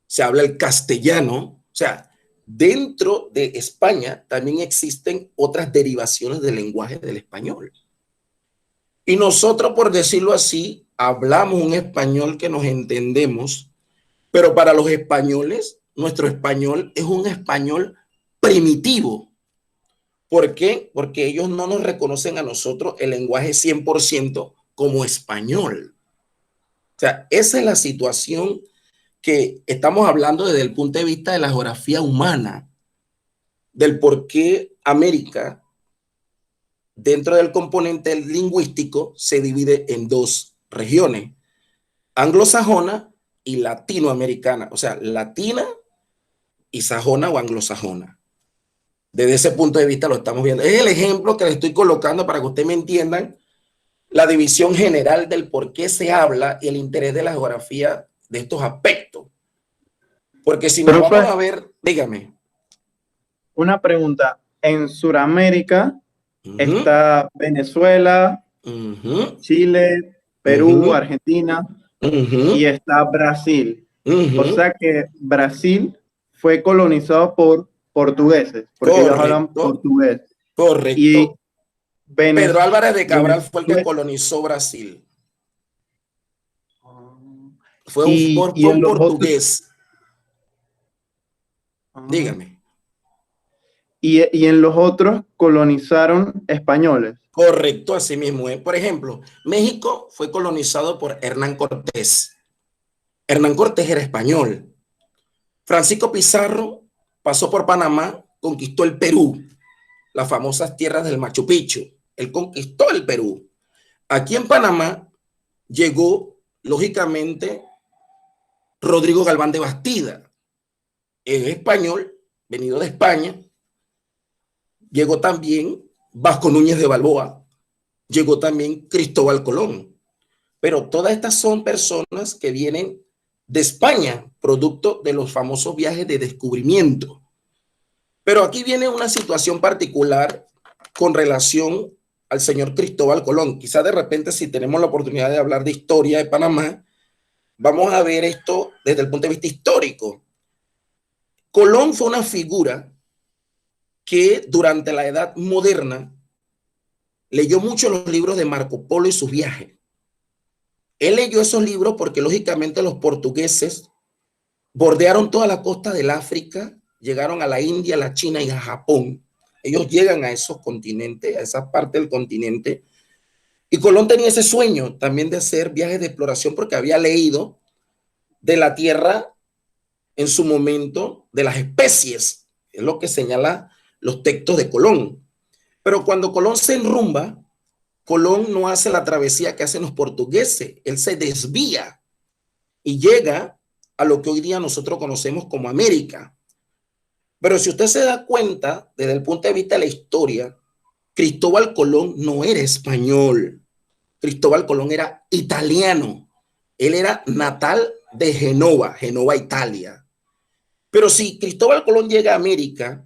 se habla el castellano. O sea, dentro de España también existen otras derivaciones del lenguaje del español. Y nosotros, por decirlo así, hablamos un español que nos entendemos, pero para los españoles, nuestro español es un español primitivo. ¿Por qué? Porque ellos no nos reconocen a nosotros el lenguaje 100% como español. O sea, esa es la situación que estamos hablando desde el punto de vista de la geografía humana, del por qué América, dentro del componente lingüístico, se divide en dos regiones, anglosajona y latinoamericana, o sea, latina y sajona o anglosajona. Desde ese punto de vista lo estamos viendo. Es el ejemplo que le estoy colocando para que ustedes me entiendan la división general del por qué se habla y el interés de la geografía de estos aspectos. Porque si nos vamos a ver, dígame. Una pregunta. En Sudamérica está Venezuela, Chile, Perú, Argentina y está Brasil. O sea que Brasil fue colonizado por portugueses, porque ellos hablan portugués. Correcto. Y Pedro Álvarez de Cabral fue el que colonizó Brasil. Fue un portugués. Dígame. Y en los otros colonizaron españoles. Correcto, así mismo. Por ejemplo, México fue colonizado por Hernán Cortés. Hernán Cortés era español. Francisco Pizarro pasó por Panamá, conquistó el Perú, las famosas tierras del Machu Picchu. Él conquistó el Perú. Aquí en Panamá llegó, lógicamente, Rodrigo Galván de Bastida. Es español, venido de España. Llegó también Vasco Núñez de Balboa. Llegó también Cristóbal Colón. Pero todas estas son personas que vienen de España, producto de los famosos viajes de descubrimiento. Pero aquí viene una situación particular con relación al señor Cristóbal Colón. Quizá de repente, si tenemos la oportunidad de hablar de historia de Panamá, vamos a ver esto desde el punto de vista histórico. Colón fue una figura que durante la Edad Moderna leyó mucho los libros de Marco Polo y sus viajes. Él leyó esos libros porque lógicamente los portugueses bordearon toda la costa del África, llegaron a la India, a la China y a Japón. Ellos llegan a esos continentes, a esa parte del continente. Y Colón tenía ese sueño también de hacer viajes de exploración porque había leído de la tierra en su momento, de las especies, es lo que señala los textos de Colón. Pero cuando Colón se enrumba, Colón no hace la travesía que hacen los portugueses, él se desvía y llega a lo que hoy día nosotros conocemos como América. Pero si usted se da cuenta, desde el punto de vista de la historia, Cristóbal Colón no era español. Cristóbal Colón era italiano. Él era natal de Génova, Italia. Pero si Cristóbal Colón llega a América,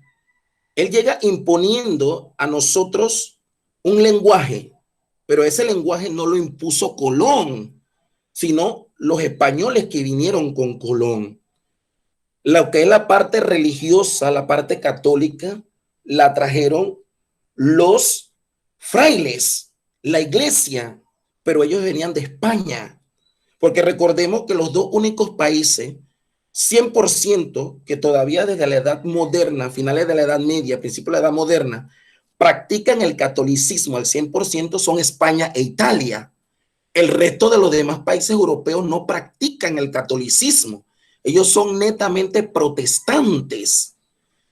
él llega imponiendo a nosotros un lenguaje, pero ese lenguaje no lo impuso Colón, sino los españoles que vinieron con Colón. Lo que es la parte religiosa, la parte católica, la trajeron los frailes, la iglesia, pero ellos venían de España, porque recordemos que los dos únicos países 100% que todavía desde la edad moderna, finales de la edad media, principios de la edad moderna, practican el catolicismo al 100% son España e Italia. El resto de los demás países europeos no practican el catolicismo. Ellos son netamente protestantes.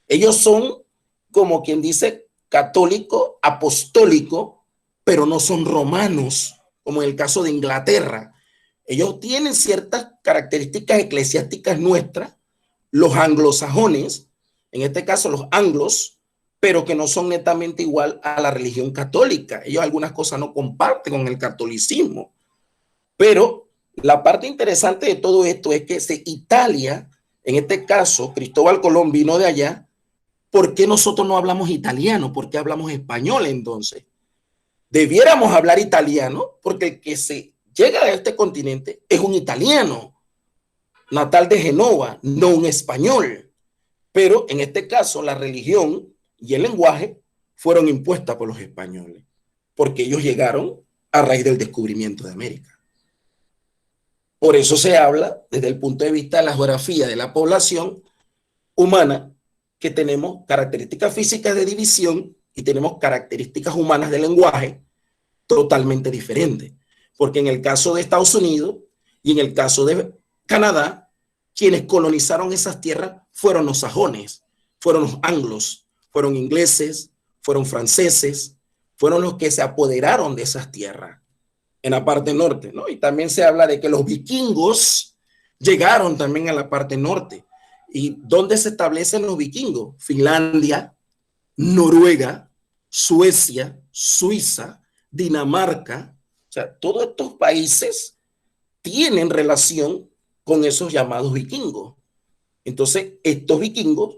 Ellos son, como quien dice, católico, apostólico, pero no son romanos, como en el caso de Inglaterra. Ellos tienen ciertas características eclesiásticas nuestras, los anglosajones, en este caso los anglos, pero que no son netamente igual a la religión católica. Ellos algunas cosas no comparten con el catolicismo. Pero la parte interesante de todo esto es que Italia, en este caso, Cristóbal Colón vino de allá. ¿Por qué nosotros no hablamos italiano? ¿Por qué hablamos español entonces? Debiéramos hablar italiano porque el que se llega a este continente es un italiano, natal de Génova, no un español. Pero en este caso la religión y el lenguaje fueron impuestas por los españoles, porque ellos llegaron a raíz del descubrimiento de América. Por eso se habla desde el punto de vista de la geografía de la población humana, que tenemos características físicas de división y tenemos características humanas de lenguaje totalmente diferentes. Porque en el caso de Estados Unidos y en el caso de Canadá, quienes colonizaron esas tierras fueron los sajones, fueron los anglos, fueron ingleses, fueron franceses, fueron los que se apoderaron de esas tierras en la parte norte, ¿no? Y también se habla de que los vikingos llegaron también a la parte norte. ¿Y dónde se establecen los vikingos? Finlandia, Noruega, Suecia, Suiza, Dinamarca. O sea, todos estos países tienen relación con esos llamados vikingos. Entonces, estos vikingos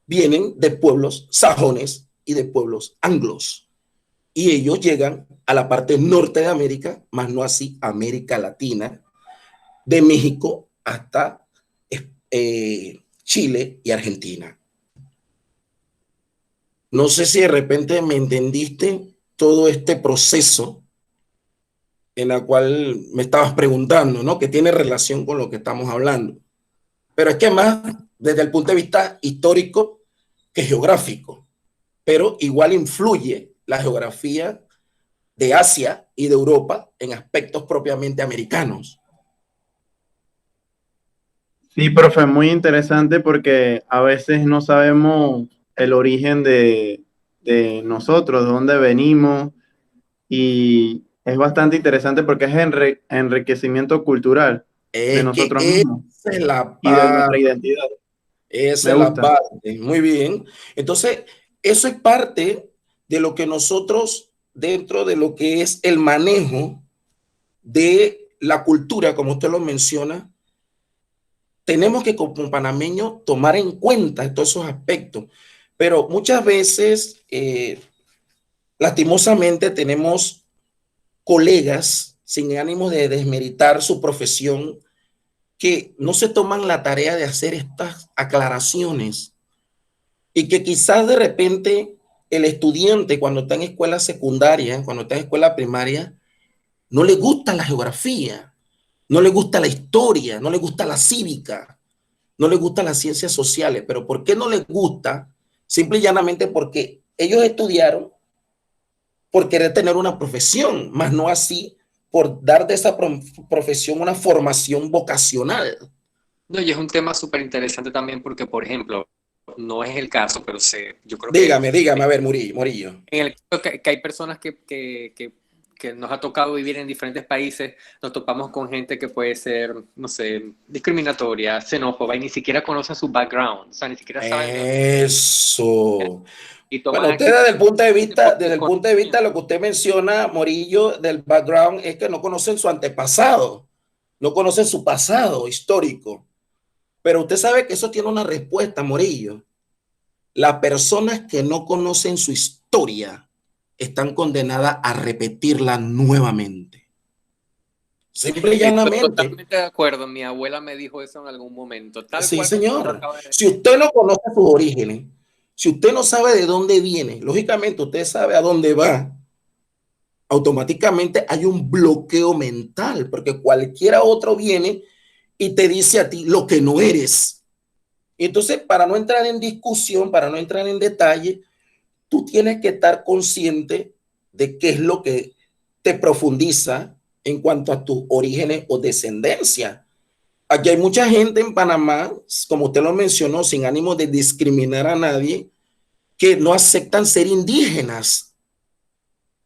vienen de pueblos sajones y de pueblos anglos. y ellos llegan a la parte norte de América, más no así América Latina, de México hasta Chile y Argentina. No sé si de repente me entendiste todo este proceso en el cual me estabas preguntando, ¿no? Que tiene relación con lo que estamos hablando. Pero es que más desde el punto de vista histórico que geográfico. Pero igual influye la geografía de Asia y de Europa en aspectos propiamente americanos. Sí, profe, muy interesante porque a veces no sabemos el origen de nosotros, de dónde venimos, y es bastante interesante porque es enriquecimiento cultural de Es que nosotros mismos esa es la y de nuestra parte, identidad. esa Me es la gusta. parte. Muy bien. Entonces, eso es parte de lo que nosotros, dentro de lo que es el manejo de la cultura, como usted lo menciona, tenemos que como panameños tomar en cuenta todos esos aspectos. Pero muchas veces, lastimosamente, tenemos colegas sin ánimo de desmeritar su profesión que no se toman la tarea de hacer estas aclaraciones y que quizás de repente el estudiante cuando está en escuela secundaria, cuando está en escuela primaria, no le gusta la geografía, no le gusta la historia, no le gusta la cívica, no le gustan las ciencias sociales. ¿Pero por qué no les gusta? Simple y llanamente porque ellos estudiaron por querer tener una profesión, más no así por dar de esa profesión una formación vocacional. No, y es un tema súper interesante también porque, por ejemplo, no es el caso, pero yo creo que Dígame, a ver, Murillo. en el caso que hay personas que nos ha tocado vivir en diferentes países, nos topamos con gente que puede ser, no sé, discriminatoria, xenófoba, y ni siquiera conocen su background, o sea, ni siquiera saben de dónde Eso. y toman Bueno, usted actitudes desde el punto de vista, lo que usted menciona, Morillo, del background, es que no conocen su antepasado, no conocen su pasado histórico. Pero usted sabe que eso tiene una respuesta, Morillo. Las personas que no conocen su historia están condenadas a repetirla nuevamente. Simple y Estoy llanamente. totalmente de acuerdo. Mi abuela me dijo eso en algún momento. Tal Sí, cual como lo señor. acaba de decir. Si usted no conoce sus orígenes, si usted no sabe de dónde viene, lógicamente usted sabe a dónde va, automáticamente hay un bloqueo mental, porque cualquiera otro viene y te dice a ti lo que no eres. Entonces, para no entrar en discusión, para no entrar en detalle, tú tienes que estar consciente de qué es lo que te profundiza en cuanto a tus orígenes o descendencia. Aquí hay mucha gente en Panamá, como usted lo mencionó, sin ánimo de discriminar a nadie, que no aceptan ser indígenas.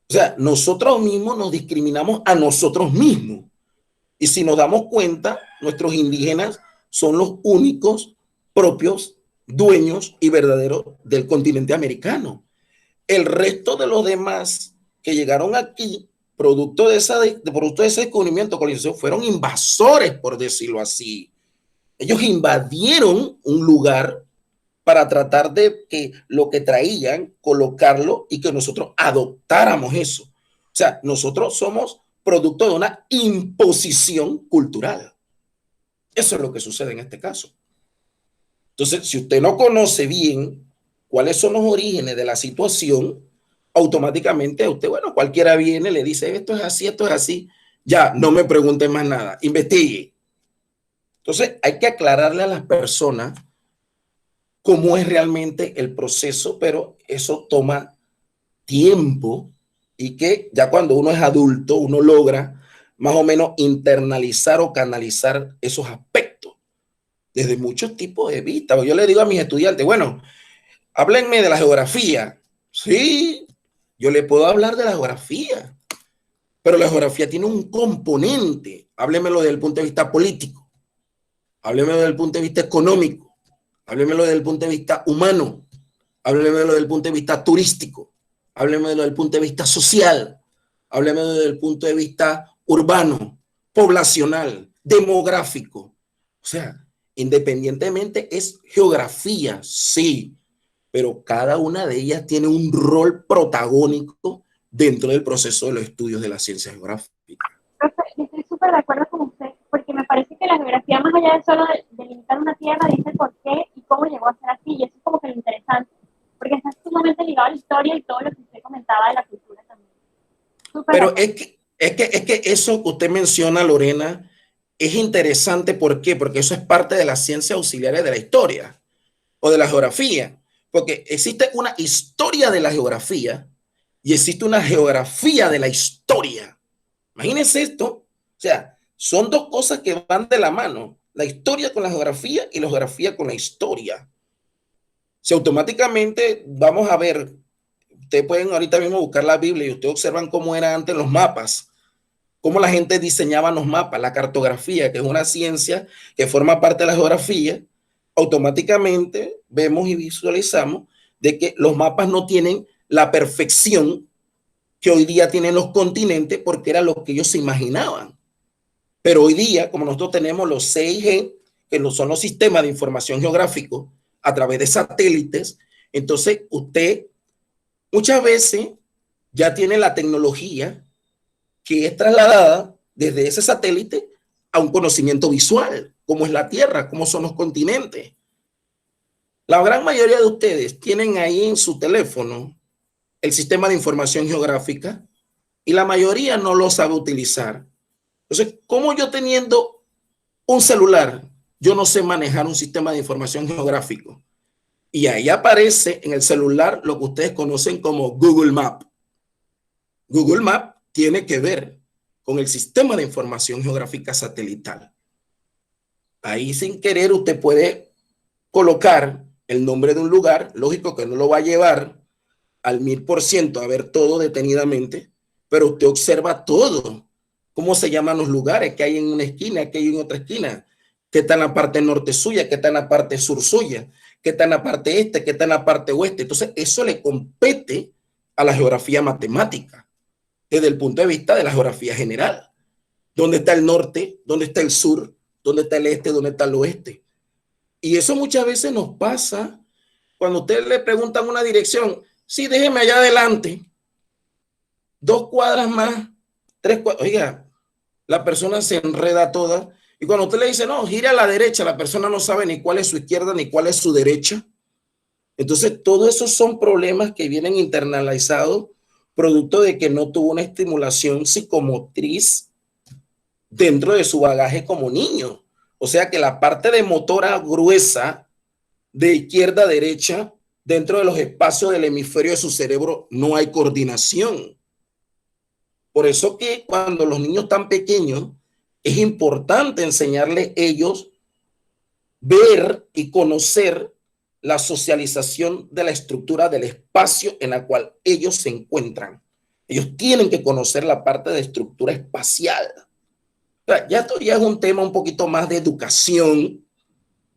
O sea, nosotros mismos nos discriminamos a nosotros mismos. Y si nos damos cuenta, nuestros indígenas son los únicos propios dueños y verdaderos del continente americano. El resto de los demás que llegaron aquí, producto de ese descubrimiento, colonización, fueron invasores, por decirlo así. Ellos invadieron un lugar para tratar de que lo que traían, colocarlo y que nosotros adoptáramos eso. O sea, nosotros somos producto de una imposición cultural. Eso es lo que sucede en este caso. Entonces, si usted no conoce bien cuáles son los orígenes de la situación, automáticamente a usted, bueno, cualquiera viene, le dice, esto es así, ya, no me pregunte más nada, investigue. Entonces, hay que aclararle a las personas cómo es realmente el proceso, pero eso toma tiempo y que ya cuando uno es adulto, uno logra más o menos internalizar o canalizar esos aspectos desde muchos tipos de vista. Yo le digo a mis estudiantes, bueno, háblenme de la geografía. Sí, yo le puedo hablar de la geografía, pero la geografía tiene un componente. Háblemelo desde el punto de vista político, háblemelo desde el punto de vista económico, háblemelo desde el punto de vista humano, háblemelo desde el punto de vista turístico, háblemelo desde el punto de vista social, háblemelo desde el punto de vista urbano, poblacional, demográfico. O sea, independientemente es geografía, sí, pero cada una de ellas tiene un rol protagónico dentro del proceso de los estudios de la ciencia geográfica. Profe, yo estoy súper de acuerdo con usted, porque me parece que la geografía, más allá de solo delimitar una tierra, dice por qué y cómo llegó a ser así, y eso es como que lo interesante, porque está sumamente ligado a la historia y todo lo que usted comentaba de la cultura también. Súper Pero es que eso que usted menciona, Lorena, es interesante. ¿Por qué? Porque eso es parte de las ciencias auxiliares de la historia o de la geografía, porque existe una historia de la geografía y existe una geografía de la historia. Imagínense esto. O sea, son dos cosas que van de la mano, la historia con la geografía y la geografía con la historia. Si automáticamente vamos a ver, ustedes pueden ahorita mismo buscar la Biblia y ustedes observan cómo eran antes los mapas, cómo la gente diseñaba los mapas, la cartografía, que es una ciencia que forma parte de la geografía. Automáticamente vemos y visualizamos de que los mapas no tienen la perfección que hoy día tienen los continentes, porque era lo que ellos se imaginaban. Pero hoy día, como nosotros tenemos los CIG, que son los sistemas de información geográfico a través de satélites, entonces usted muchas veces ya tiene la tecnología que es trasladada desde ese satélite a un conocimiento visual, cómo es la Tierra, cómo son los continentes. La gran mayoría de ustedes tienen ahí en su teléfono el sistema de información geográfica y la mayoría no lo sabe utilizar. Entonces, ¿cómo yo teniendo un celular, yo no sé manejar un sistema de información geográfico? Y ahí aparece en el celular lo que ustedes conocen como Google Maps. Google Maps tiene que ver con el sistema de información geográfica satelital. Ahí sin querer usted puede colocar el nombre de un lugar, lógico que no lo va a llevar al 1000% a ver todo detenidamente, pero usted observa todo, cómo se llaman los lugares, que hay en una esquina, que hay en otra esquina, que está en la parte norte suya, que está en la parte sur suya, que está en la parte este, que está en la parte oeste. Entonces eso le compete a la geografía matemática, desde el punto de vista de la geografía general. ¿Dónde está el norte? ¿Dónde está el sur? ¿Dónde está el este? ¿Dónde está el oeste? Y eso muchas veces nos pasa cuando ustedes le preguntan una dirección. Sí, déjeme allá adelante. 2 cuadras más, 3 cuadras. Oiga, la persona se enreda toda. Y cuando usted le dice, no, gire a la derecha, la persona no sabe ni cuál es su izquierda ni cuál es su derecha. Entonces, todos esos son problemas que vienen internalizados producto de que no tuvo una estimulación psicomotriz dentro de su bagaje como niño. O sea que la parte de motora gruesa de izquierda a derecha, dentro de los espacios del hemisferio de su cerebro, no hay coordinación. Por eso que cuando los niños están pequeños, es importante enseñarles ellos ver y conocer la socialización de la estructura del espacio en la cual ellos se encuentran. Ellos tienen que conocer la parte de estructura espacial. O sea, ya esto ya es un tema un poquito más de educación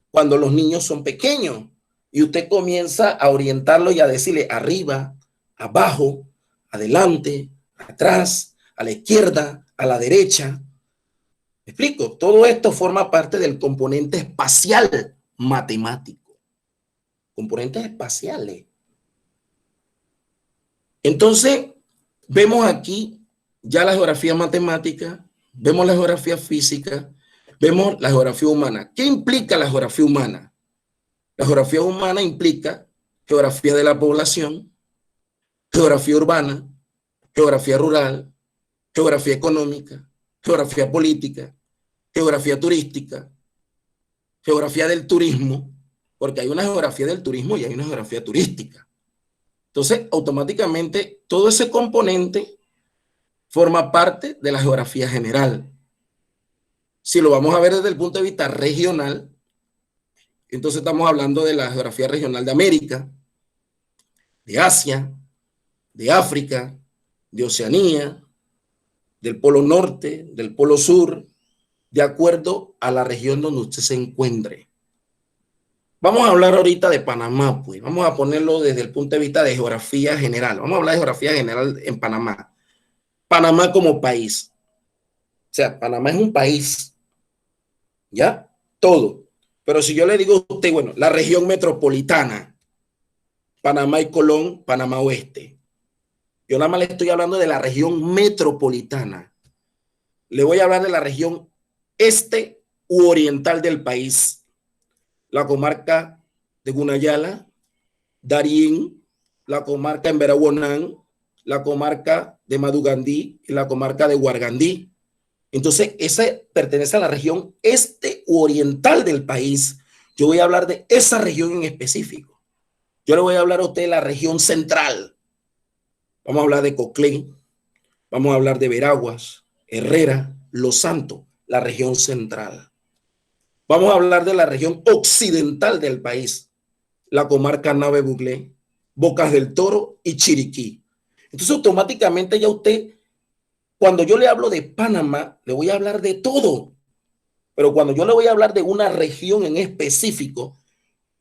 cuando los niños son pequeños y usted comienza a orientarlo y a decirle arriba, abajo, adelante, atrás, a la izquierda, a la derecha. ¿Me explico? Todo esto forma parte del componente espacial matemático. Componentes espaciales. Entonces, vemos aquí ya la geografía matemática, vemos la geografía física, vemos la geografía humana. ¿Qué implica la geografía humana? La geografía humana implica geografía de la población, geografía urbana, geografía rural, geografía económica, geografía política, geografía turística, geografía del turismo, porque hay una geografía del turismo y hay una geografía turística. Entonces, automáticamente, todo ese componente forma parte de la geografía general. Si lo vamos a ver desde el punto de vista regional, entonces estamos hablando de la geografía regional de América, de Asia, de África, de Oceanía, del Polo Norte, del Polo Sur, de acuerdo a la región donde usted se encuentre. Vamos a hablar ahorita de Panamá, pues. Vamos a ponerlo desde el punto de vista de geografía general. Vamos a hablar de geografía general en Panamá. Panamá como país. O sea, Panamá es un país. ¿Ya? Todo. Pero si yo le digo a usted, bueno, la región metropolitana, Panamá y Colón, Panamá Oeste. Yo nada más le estoy hablando de la región metropolitana. Le voy a hablar de la región este u oriental del país. La comarca de Gunayala, Darién, la comarca en Veraguanán, la comarca de Madugandí y la comarca de Huargandí. Entonces, ese pertenece a la región este u oriental del país. Yo voy a hablar de esa región en específico. Yo le voy a hablar a usted de la región central. Vamos a hablar de Coclé, vamos a hablar de Veraguas, Herrera, Los Santos, la región central. Vamos a hablar de la región occidental del país, la comarca Nave Buglé, Bocas del Toro y Chiriquí. Entonces, automáticamente ya usted, cuando yo le hablo de Panamá, le voy a hablar de todo. Pero cuando yo le voy a hablar de una región en específico,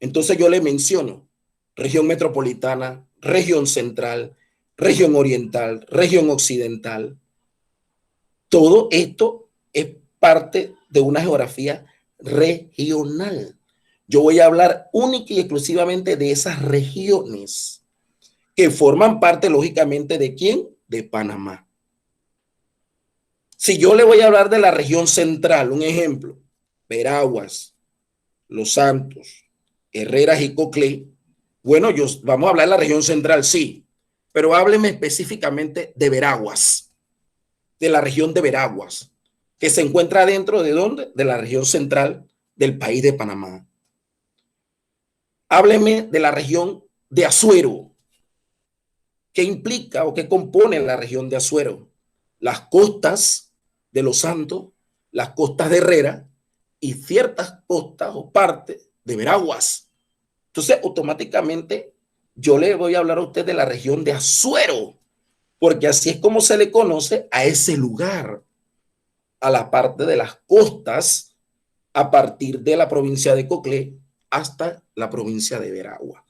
entonces yo le menciono región metropolitana, región central, región oriental, región occidental. Todo esto es parte de una geografía regional. Yo voy a hablar única y exclusivamente de esas regiones que forman parte, lógicamente, ¿de quién? De Panamá. Si yo le voy a hablar de la región central, un ejemplo, Veraguas, Los Santos, Herreras y Coclé, bueno, vamos a hablar de la región central, sí, pero hábleme específicamente de Veraguas, de la región de Veraguas, que se encuentra dentro de ¿dónde? De la región central del país de Panamá. Hábleme de la región de Azuero. ¿Qué implica o qué compone la región de Azuero? Las costas de Los Santos, las costas de Herrera y ciertas costas o partes de Veraguas. Entonces, automáticamente, yo le voy a hablar a usted de la región de Azuero, porque así es como se le conoce a ese lugar, a la parte de las costas, a partir de la provincia de Coclé hasta la provincia de Veragua.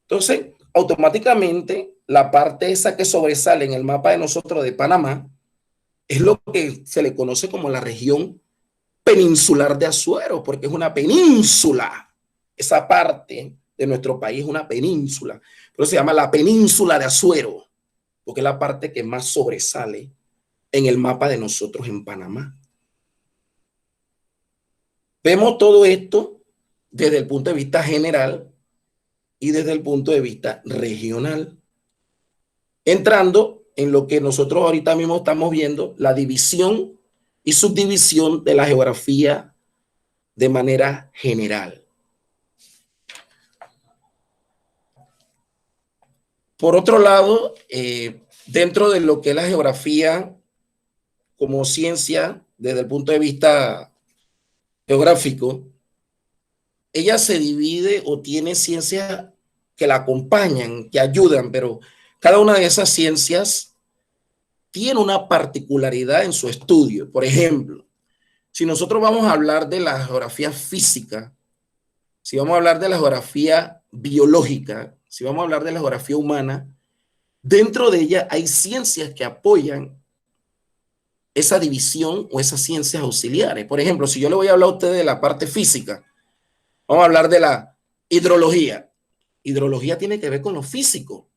Entonces, automáticamente, la parte esa que sobresale en el mapa de nosotros de Panamá es lo que se le conoce como la región peninsular de Azuero, porque es una península. Esa parte de nuestro país es una península. Por eso se llama la península de Azuero, porque es la parte que más sobresale en el mapa de nosotros en Panamá. Vemos todo esto desde el punto de vista general y desde el punto de vista regional, entrando en lo que nosotros ahorita mismo estamos viendo, la división y subdivisión de la geografía de manera general. Por otro lado, dentro de lo que es la geografía como ciencia, desde el punto de vista geográfico, ella se divide o tiene ciencias que la acompañan, que ayudan, pero cada una de esas ciencias tiene una particularidad en su estudio. Por ejemplo, si nosotros vamos a hablar de la geografía física, si vamos a hablar de la geografía biológica, si vamos a hablar de la geografía humana, dentro de ella hay ciencias que apoyan esa división o esas ciencias auxiliares. Por ejemplo, si yo le voy a hablar a usted de la parte física, vamos a hablar de la hidrología. Hidrología tiene que ver con lo físico,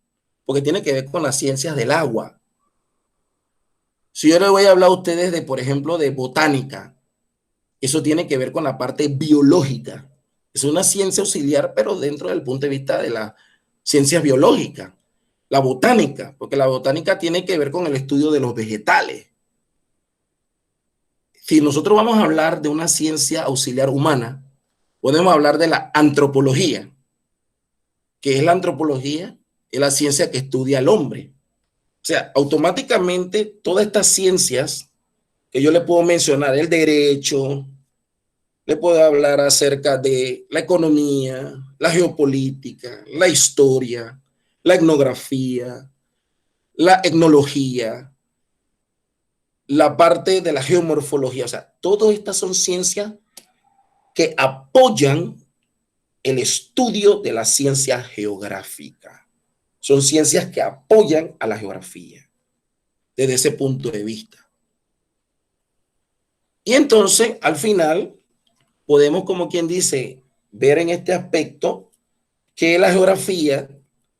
porque tiene que ver con las ciencias del agua. Si yo le voy a hablar a ustedes de, por ejemplo, de botánica, eso tiene que ver con la parte biológica. Es una ciencia auxiliar, pero dentro del punto de vista de las ciencias biológicas. La botánica, porque la botánica tiene que ver con el estudio de los vegetales. Si nosotros vamos a hablar de una ciencia auxiliar humana, podemos hablar de la antropología. ¿Qué es la antropología? Es la ciencia que estudia al hombre. O sea, automáticamente todas estas ciencias que yo le puedo mencionar, el derecho, le puedo hablar acerca de la economía, la geopolítica, la historia, la etnografía, la etnología, la parte de la geomorfología. O sea, todas estas son ciencias que apoyan el estudio de la ciencia geográfica. Son ciencias que apoyan a la geografía desde ese punto de vista. Y entonces, al final, podemos, como quien dice, ver en este aspecto que la geografía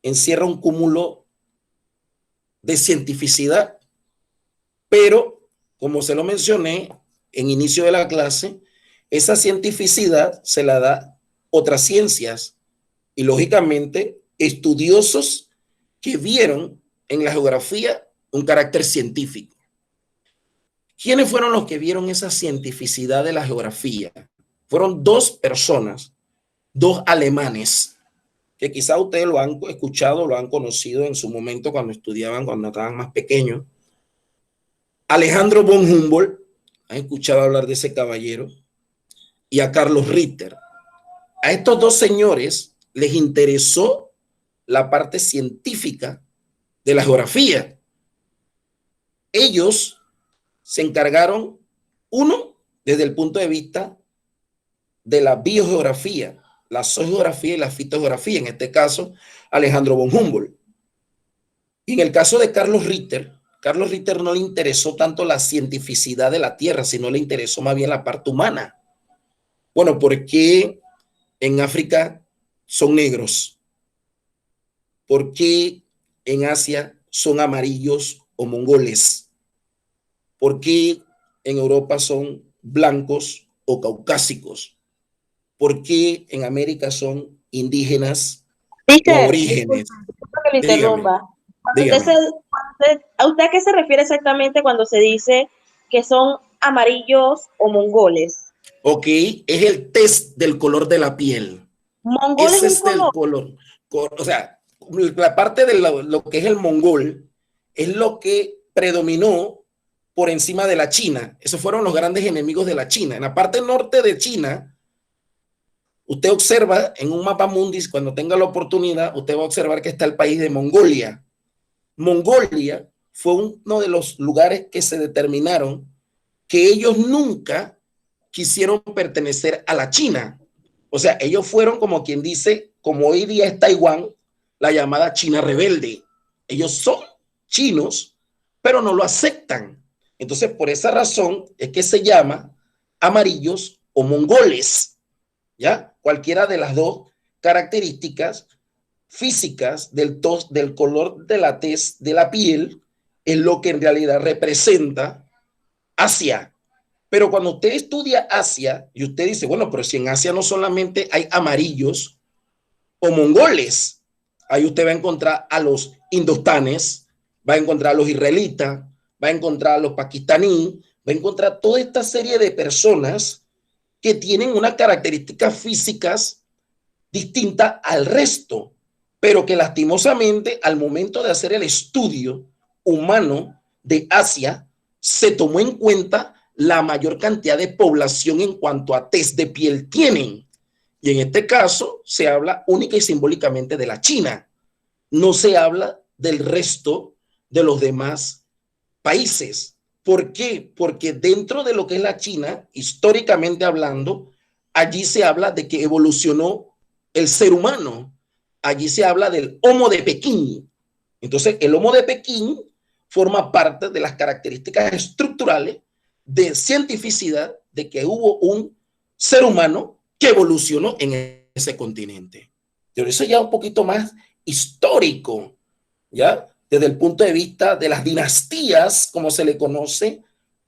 encierra un cúmulo de cientificidad, pero como se lo mencioné en inicio de la clase, esa cientificidad se la da otras ciencias y lógicamente estudiosos que vieron en la geografía un carácter científico. ¿Quiénes fueron los que vieron esa cientificidad de la geografía? Fueron dos personas, dos alemanes, que quizá ustedes lo han escuchado, lo han conocido en su momento cuando estudiaban, cuando estaban más pequeños. Alejandro von Humboldt, han escuchado hablar de ese caballero, y a Carlos Ritter. A estos dos señores les interesó la parte científica de la geografía. Ellos se encargaron, uno, desde el punto de vista de la biogeografía, la zoogeografía y la fitogeografía, en este caso, Alejandro von Humboldt. Y en el caso de Carlos Ritter no le interesó tanto la cientificidad de la Tierra, sino le interesó más bien la parte humana. Bueno, ¿por qué en África son negros? ¿Por qué en Asia son amarillos o mongoles? ¿Por qué en Europa son blancos o caucásicos? ¿Por qué en América son indígenas o aborígenes? Disculpa que me interrumpa. ¿A usted a qué se refiere exactamente cuando se dice que son amarillos o mongoles? Ok, es el test del color de la piel. ¿Mongoles Ese es el color. O sea, la parte de lo que es el mongol es lo que predominó por encima de la China. Esos fueron los grandes enemigos de la China. En la parte norte de China, usted observa en un mapa mundis, cuando tenga la oportunidad, usted va a observar que está el país de Mongolia. Mongolia fue uno de los lugares que se determinaron que ellos nunca quisieron pertenecer a la China. O sea, ellos fueron como quien dice, como hoy día es Taiwán, la llamada China rebelde. Ellos son chinos, pero no lo aceptan. Entonces, por esa razón es que se llama amarillos o mongoles, ¿ya? Cualquiera de las dos características físicas del color de la tez de la piel es lo que en realidad representa Asia. Pero cuando usted estudia Asia y usted dice, bueno, pero si en Asia no solamente hay amarillos o mongoles, ahí usted va a encontrar a los indostanes, va a encontrar a los israelitas, va a encontrar a los pakistaníes, va a encontrar toda esta serie de personas que tienen unas características físicas distintas al resto, pero que lastimosamente al momento de hacer el estudio humano de Asia se tomó en cuenta la mayor cantidad de población en cuanto a tez de piel tienen. Y en este caso se habla única y simbólicamente de la China. No se habla del resto de los demás países. ¿Por qué? Porque dentro de lo que es la China, históricamente hablando, allí se habla de que evolucionó el ser humano. Allí se habla del Homo de Pekín. Entonces, el Homo de Pekín forma parte de las características estructurales de cientificidad de que hubo un ser humano que evolucionó en ese continente. Pero eso ya es un poquito más histórico, ¿ya? Desde el punto de vista de las dinastías, como se le conoce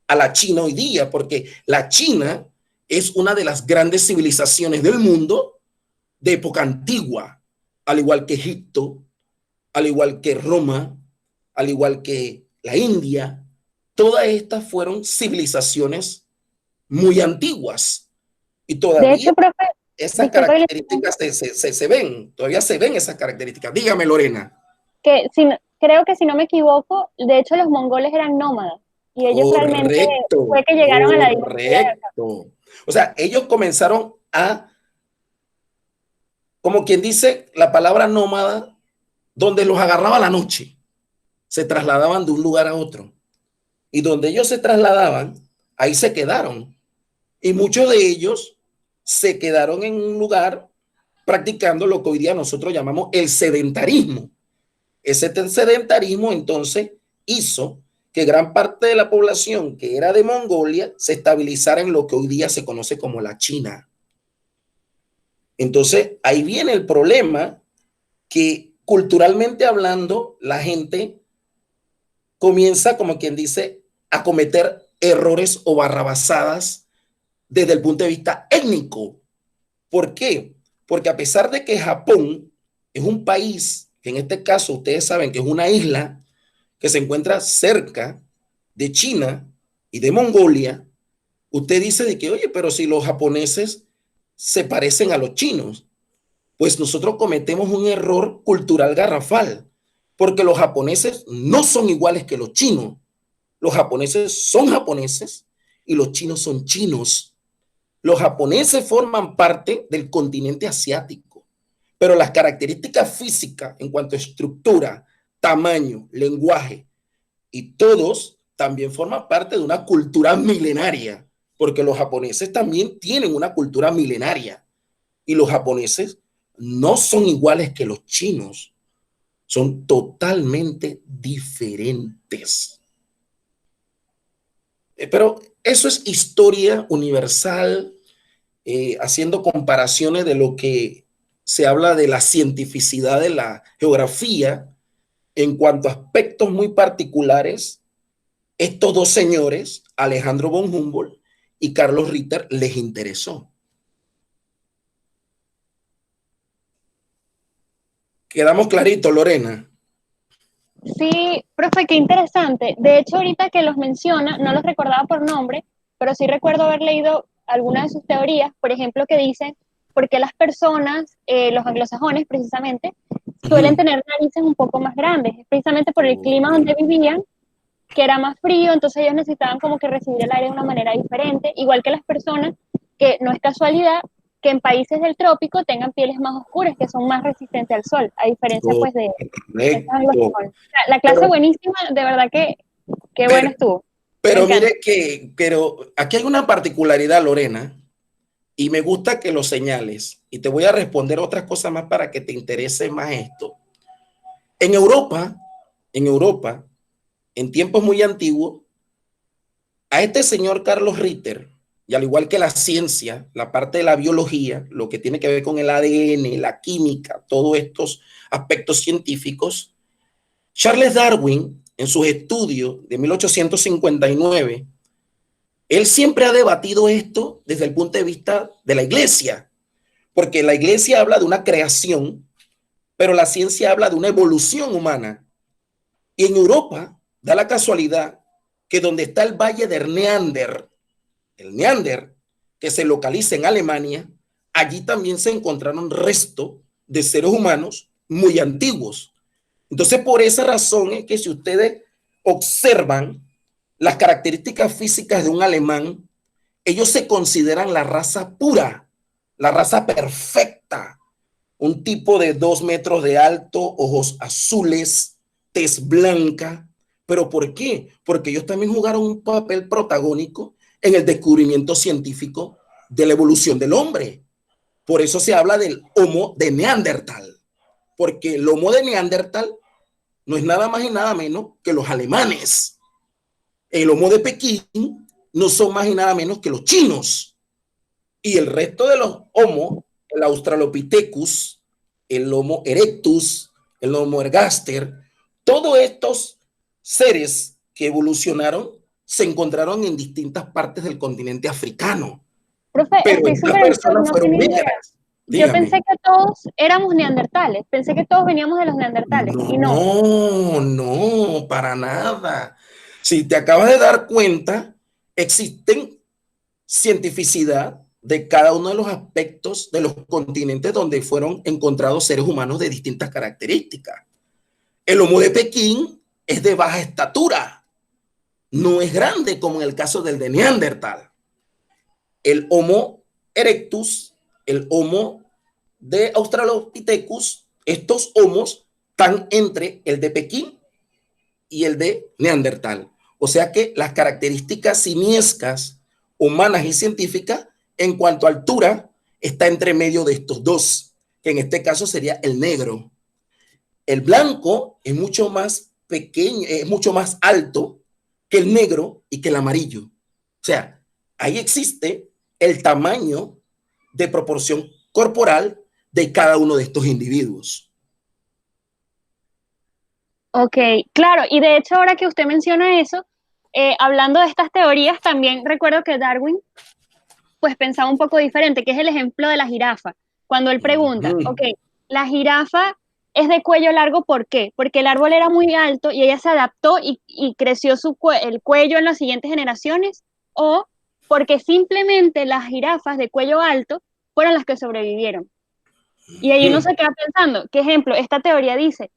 a la China hoy día, porque la China es una de las grandes civilizaciones del mundo de época antigua, al igual que Egipto, al igual que Roma, al igual que la India. Todas estas fueron civilizaciones muy antiguas y todavía De hecho, profe, esas características se ven, todavía se ven esas características. Dígame, Lorena. Creo que si no me equivoco, de hecho los mongoles eran nómadas y ellos realmente fue que llegaron a la dinastía. O sea, ellos comenzaron a, como quien dice la palabra nómada, donde los agarraba la noche, se trasladaban de un lugar a otro. Y donde ellos se trasladaban, ahí se quedaron. Y muchos de ellos se quedaron en un lugar practicando lo que hoy día nosotros llamamos el sedentarismo. Ese sedentarismo entonces hizo que gran parte de la población que era de Mongolia se estabilizara en lo que hoy día se conoce como la China. Entonces ahí viene el problema que culturalmente hablando la gente comienza, como quien dice, a cometer errores o barrabasadas desde el punto de vista étnico. ¿Por qué? Porque a pesar de que Japón es un país, que en este caso ustedes saben que es una isla que se encuentra cerca de China y de Mongolia, usted dice de que, oye, pero si los japoneses se parecen a los chinos, pues nosotros cometemos un error cultural garrafal, porque los japoneses no son iguales que los chinos. Los japoneses son japoneses y los chinos son chinos. Los japoneses forman parte del continente asiático, pero las características físicas en cuanto a estructura, tamaño, lenguaje y todos también forman parte de una cultura milenaria, porque los japoneses también tienen una cultura milenaria y los japoneses no son iguales que los chinos, son totalmente diferentes. Pero eso es historia universal, haciendo comparaciones de lo que se habla de la cientificidad de la geografía en cuanto a aspectos muy particulares. Estos dos señores, Alejandro von Humboldt y Carlos Ritter, les interesó. ¿Quedamos claritos, Lorena? Sí, profe, qué interesante. De hecho, ahorita que los menciona, no los recordaba por nombre, pero sí recuerdo haber leído algunas de sus teorías, por ejemplo, que dicen por qué las personas, los anglosajones precisamente, suelen tener narices un poco más grandes, precisamente por el clima donde vivían, que era más frío, entonces ellos necesitaban como que recibir el aire de una manera diferente, igual que las personas, que no es casualidad que en países del trópico tengan pieles más oscuras, que son más resistentes al sol, a diferencia pues de estos anglosajones. La clase buenísima, de verdad que bueno estuvo. Pero mire que, pero aquí hay una particularidad, Lorena, y me gusta que lo señales, y te voy a responder otras cosas más para que te interese más esto. En Europa, en tiempos muy antiguos, a este señor Carlos Ritter, y al igual que la ciencia, la parte de la biología, lo que tiene que ver con el ADN, la química, todos estos aspectos científicos, Charles Darwin, en sus estudios de 1859, él siempre ha debatido esto desde el punto de vista de la iglesia, porque la iglesia habla de una creación, pero la ciencia habla de una evolución humana. Y en Europa da la casualidad que donde está el valle del Neander, el Neander, que se localiza en Alemania, allí también se encontraron restos de seres humanos muy antiguos. Entonces, por esa razón es que si ustedes observan las características físicas de un alemán, ellos se consideran la raza pura, la raza perfecta, un tipo de 2 metros de alto, ojos azules, tez blanca. ¿Pero por qué? Porque ellos también jugaron un papel protagónico en el descubrimiento científico de la evolución del hombre. Por eso se habla del Homo de Neandertal, porque el Homo de Neandertal no es nada más y nada menos que los alemanes. El Homo de Pekín no son más y nada menos que los chinos. Y el resto de los Homo, el Australopithecus, el Homo erectus, el Homo ergaster, todos estos seres que evolucionaron se encontraron en distintas partes del continente africano. Profe, pero estas personas fueron negras. Yo pensé que todos éramos neandertales, pensé que todos veníamos de los neandertales. No, para nada. Si te acabas de dar cuenta, existen cientificidad de cada uno de los aspectos de los continentes donde fueron encontrados seres humanos de distintas características. El Homo de Pekín es de baja estatura, no es grande como en el caso del de Neandertal. El Homo erectus, el Homo de Australopithecus, estos homos están entre el de Pekín y el de Neandertal. O sea que las características simiescas, humanas y científicas, en cuanto a altura, está entre medio de estos dos, que en este caso sería el negro. El blanco es mucho más pequeño, es mucho más alto que el negro y que el amarillo. O sea, ahí existe el tamaño de proporción corporal de cada uno de estos individuos. Ok, claro, y de hecho ahora que usted menciona eso, hablando de estas teorías, también recuerdo que Darwin pues pensaba un poco diferente, que es el ejemplo de la jirafa. Cuando él pregunta, ok, la jirafa es de cuello largo, ¿por qué? Porque el árbol era muy alto y ella se adaptó y creció el cuello en las siguientes generaciones, o porque simplemente las jirafas de cuello alto fueron las que sobrevivieron. Y ahí uno se queda pensando, ¿qué ejemplo? Esta teoría dice,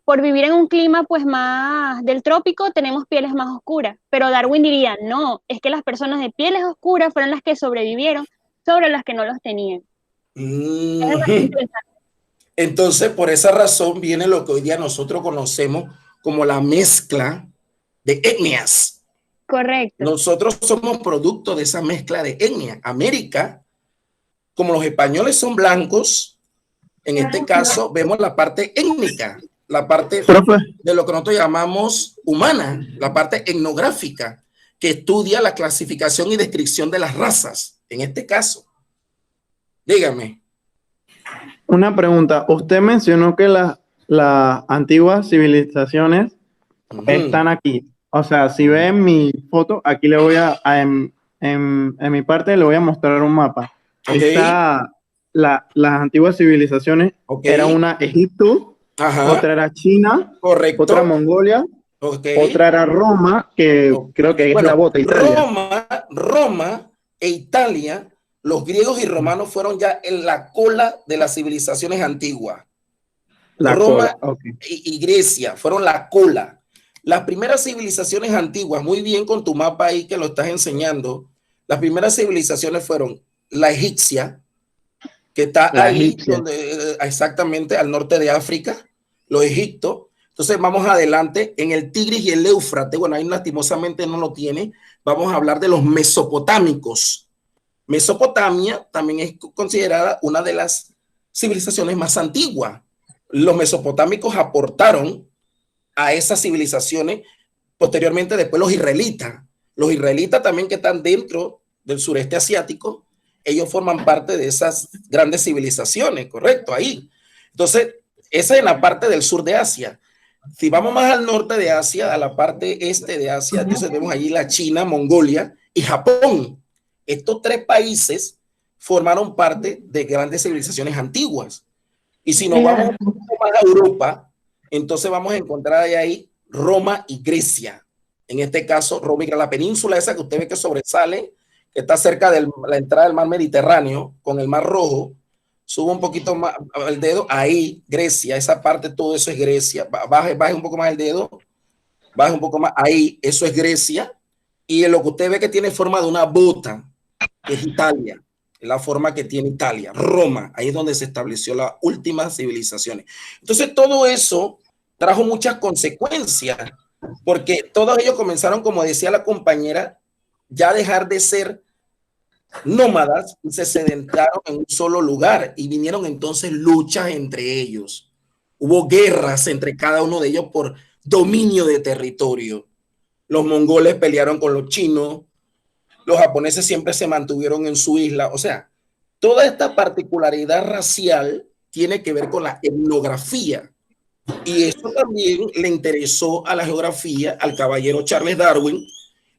por vivir en un clima pues más del trópico tenemos pieles más oscuras, pero Darwin diría, no, es que las personas de pieles oscuras fueron las que sobrevivieron sobre las que no los tenían. Es bastante interesante. Entonces, por esa razón viene lo que hoy día nosotros conocemos como la mezcla de etnias. Correcto. Nosotros somos producto de esa mezcla de etnias. América, como los españoles son blancos, en este caso vemos la parte étnica, la parte de lo que nosotros llamamos humana, la parte etnográfica, que estudia la clasificación y descripción de las razas, en este caso. Dígame. Una pregunta. Usted mencionó que las antiguas civilizaciones están aquí. O sea, si ven mi foto, aquí le voy en mi parte le voy a mostrar un mapa. Está las antiguas civilizaciones. Era una Egipto, otra era China, otra Mongolia, otra era Roma, que creo que es la bota Italia. Roma e Italia, los griegos y romanos fueron ya en la cola de las civilizaciones antiguas. Roma y Grecia fueron la cola. Las primeras civilizaciones antiguas, muy bien con tu mapa ahí que lo estás enseñando, las primeras civilizaciones fueron la egipcia, que está ahí donde, exactamente al norte de África, los egiptos. Entonces vamos adelante en el Tigris y el Éufrates. Bueno, ahí lastimosamente no lo tiene. Vamos a hablar de los mesopotámicos. Mesopotamia también es considerada una de las civilizaciones más antiguas. Los mesopotámicos aportaron a esas civilizaciones posteriormente después los israelitas también, que están dentro del sureste asiático, ellos forman parte de esas grandes civilizaciones, correcto, ahí. Entonces esa es la parte del sur de Asia. Si vamos más al norte de Asia, a la parte este de Asia, entonces vemos allí la China, Mongolia y Japón. Estos tres países formaron parte de grandes civilizaciones antiguas. Y si nos vamos un poco más a Europa, entonces vamos a encontrar ahí Roma y Grecia. En este caso, Roma y Grecia, la península esa que usted ve que sobresale, que está cerca de la entrada del mar Mediterráneo, con el mar Rojo, sube un poquito más el dedo, ahí Grecia, esa parte, todo eso es Grecia. Baje un poco más el dedo, baje un poco más, ahí, eso es Grecia. Y lo que usted ve que tiene forma de una bota, es Italia. La forma que tiene Italia, Roma, ahí es donde se estableció las últimas civilizaciones. Entonces todo eso trajo muchas consecuencias, porque todos ellos comenzaron, como decía la compañera, ya a dejar de ser nómadas y se sedentaron en un solo lugar y vinieron entonces luchas entre ellos. Hubo guerras entre cada uno de ellos por dominio de territorio. Los mongoles pelearon con los chinos, los japoneses siempre se mantuvieron en su isla. O sea, toda esta particularidad racial tiene que ver con la etnografía. Y esto también le interesó a la geografía, al caballero Charles Darwin,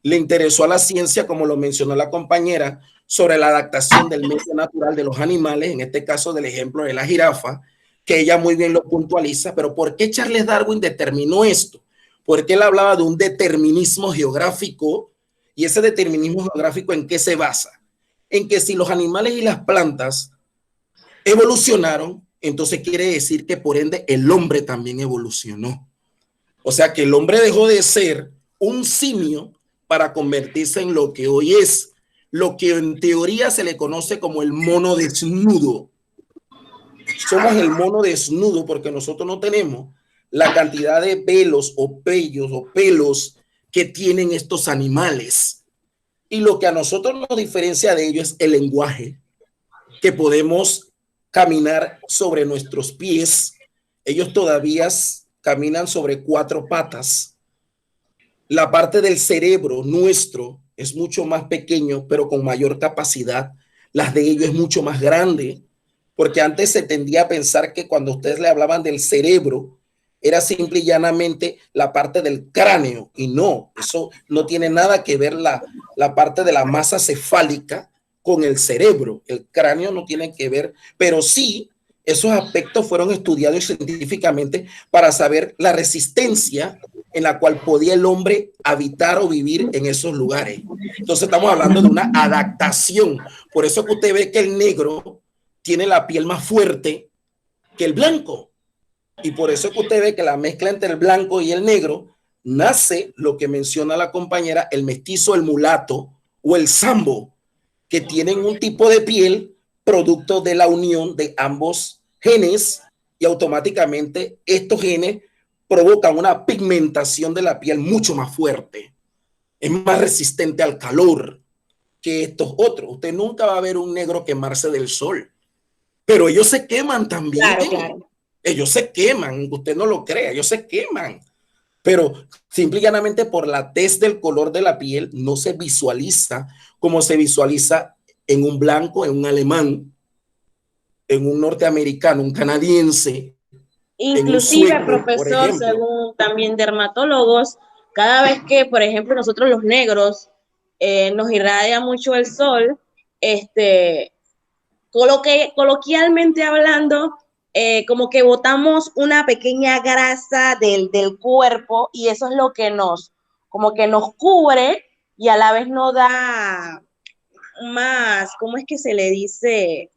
le interesó a la ciencia, como lo mencionó la compañera, sobre la adaptación del medio natural de los animales, en este caso del ejemplo de la jirafa, que ella muy bien lo puntualiza. Pero ¿por qué Charles Darwin determinó esto? Porque él hablaba de un determinismo geográfico. ¿Y ese determinismo geográfico en qué se basa? En que si los animales y las plantas evolucionaron, entonces quiere decir que por ende el hombre también evolucionó. O sea que el hombre dejó de ser un simio para convertirse en lo que hoy es, lo que en teoría se le conoce como el mono desnudo. Somos el mono desnudo porque nosotros no tenemos la cantidad de pelos o pellos o pelos que tienen estos animales. Y lo que a nosotros nos diferencia de ellos es el lenguaje, que podemos caminar sobre nuestros pies. Ellos todavía caminan sobre 4 patas. La parte del cerebro nuestro es mucho más pequeño, pero con mayor capacidad. Las de ellos es mucho más grande, porque antes se tendía a pensar que cuando ustedes le hablaban del cerebro, era simple y llanamente la parte del cráneo, y no, eso no tiene nada que ver la parte de la masa cefálica con el cerebro. El cráneo no tiene que ver, pero sí esos aspectos fueron estudiados científicamente para saber la resistencia en la cual podía el hombre habitar o vivir en esos lugares. Entonces estamos hablando de una adaptación. Por eso que usted ve que el negro tiene la piel más fuerte que el blanco. Y por eso que usted ve que la mezcla entre el blanco y el negro nace lo que menciona la compañera, el mestizo, el mulato o el sambo, que tienen un tipo de piel producto de la unión de ambos genes, y automáticamente estos genes provocan una pigmentación de la piel mucho más fuerte. Es más resistente al calor que estos otros. Usted nunca va a ver un negro quemarse del sol, pero ellos se queman también. Claro, claro. Ellos se queman, usted no lo crea, ellos se queman. Pero simple y llanamente por la tez del color de la piel no se visualiza como se visualiza en un blanco, en un alemán, en un norteamericano, un canadiense. Inclusive, sueco, profesor, según también dermatólogos, cada vez que, por ejemplo, nosotros los negros nos irradia mucho el sol, coloquialmente hablando, como que botamos una pequeña grasa del cuerpo, y eso es lo que como que nos cubre y a la vez nos da más, ¿cómo es que se le dice?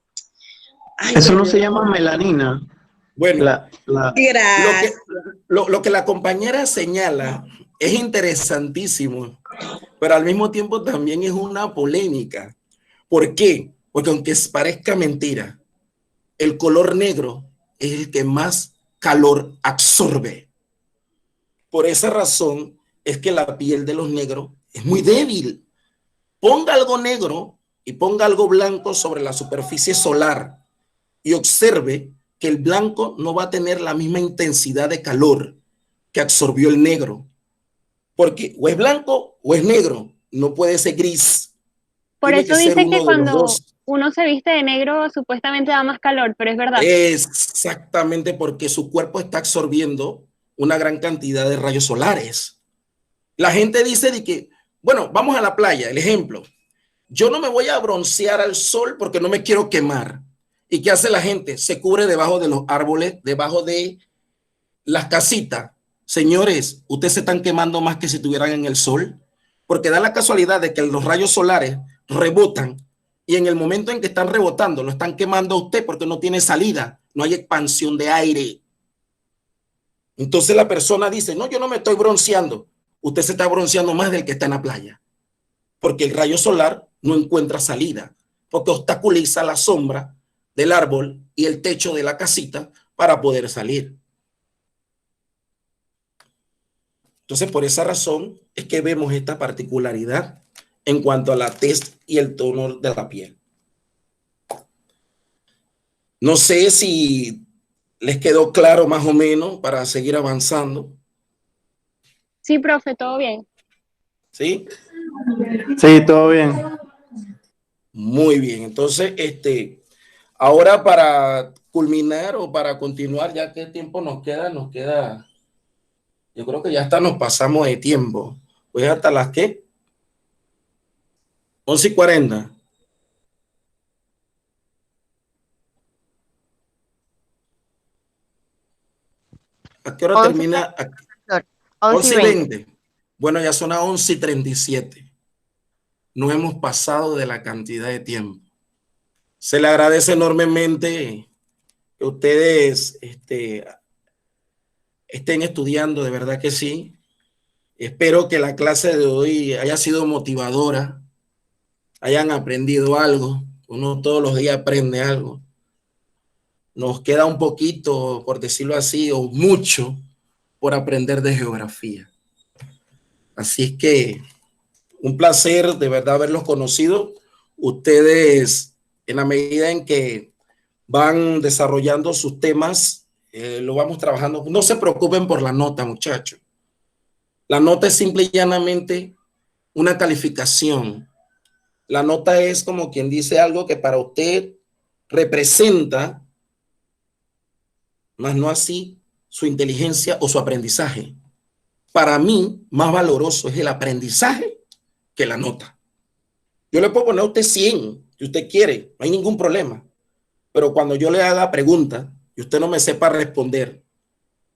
Ay, Eso no se llama melanina. Bueno, Gracias. Lo que la compañera señala es interesantísimo, pero al mismo tiempo también es una polémica. ¿Por qué? Porque aunque parezca mentira, el color negro es el que más calor absorbe. Por esa razón es que la piel de los negros es muy débil. Ponga algo negro y ponga algo blanco sobre la superficie solar y observe que el blanco no va a tener la misma intensidad de calor que absorbió el negro. Porque o es blanco o es negro, no puede ser gris. Por Tiene eso que ser dicen que uno de los cuando dos. uno se viste de negro supuestamente da más calor, pero es verdad. Exactamente, porque su cuerpo está absorbiendo una gran cantidad de rayos solares. La gente dice de que, bueno, vamos a la playa, el ejemplo. Yo no me voy a broncear al sol porque no me quiero quemar. ¿Y qué hace la gente? Se cubre debajo de los árboles, debajo de las casitas. Señores, ustedes se están quemando más que si estuvieran en el sol, porque da la casualidad de que los rayos solares rebotan, y en el momento en que están rebotando, lo están quemando a usted porque no tiene salida, no hay expansión de aire. Entonces la persona dice, no, yo no me estoy bronceando. Usted se está bronceando más del que está en la playa, porque el rayo solar no encuentra salida, porque obstaculiza la sombra del árbol y el techo de la casita para poder salir. Entonces, por esa razón es que vemos esta particularidad en cuanto a la tez y el tono de la piel. No sé si les quedó claro más o menos para seguir avanzando. Sí, profe, todo bien. ¿Sí? Sí, todo bien. Muy bien. Entonces, ahora para culminar o para continuar, ya que tiempo nos queda, yo creo que ya hasta nos pasamos de tiempo. Pues hasta las ¿qué? 11:40. ¿A qué hora termina? 11:20. Bueno, ya son las 11:37. No hemos pasado de la cantidad de tiempo. Se le agradece enormemente que ustedes estén estudiando, de verdad que sí. Espero que la clase de hoy haya sido motivadora, hayan aprendido algo. Uno todos los días aprende algo. Nos queda un poquito, por decirlo así, o mucho por aprender de geografía. Así es que un placer de verdad haberlos conocido. Ustedes, en la medida en que van desarrollando sus temas, lo vamos trabajando. No se preocupen por la nota, muchachos. La nota es simple y llanamente una calificación. La nota es como quien dice algo que para usted representa, más no así su inteligencia o su aprendizaje. Para mí, más valoroso es el aprendizaje que la nota. Yo le puedo poner a usted 100, si usted quiere, no hay ningún problema. Pero cuando yo le haga pregunta y usted no me sepa responder,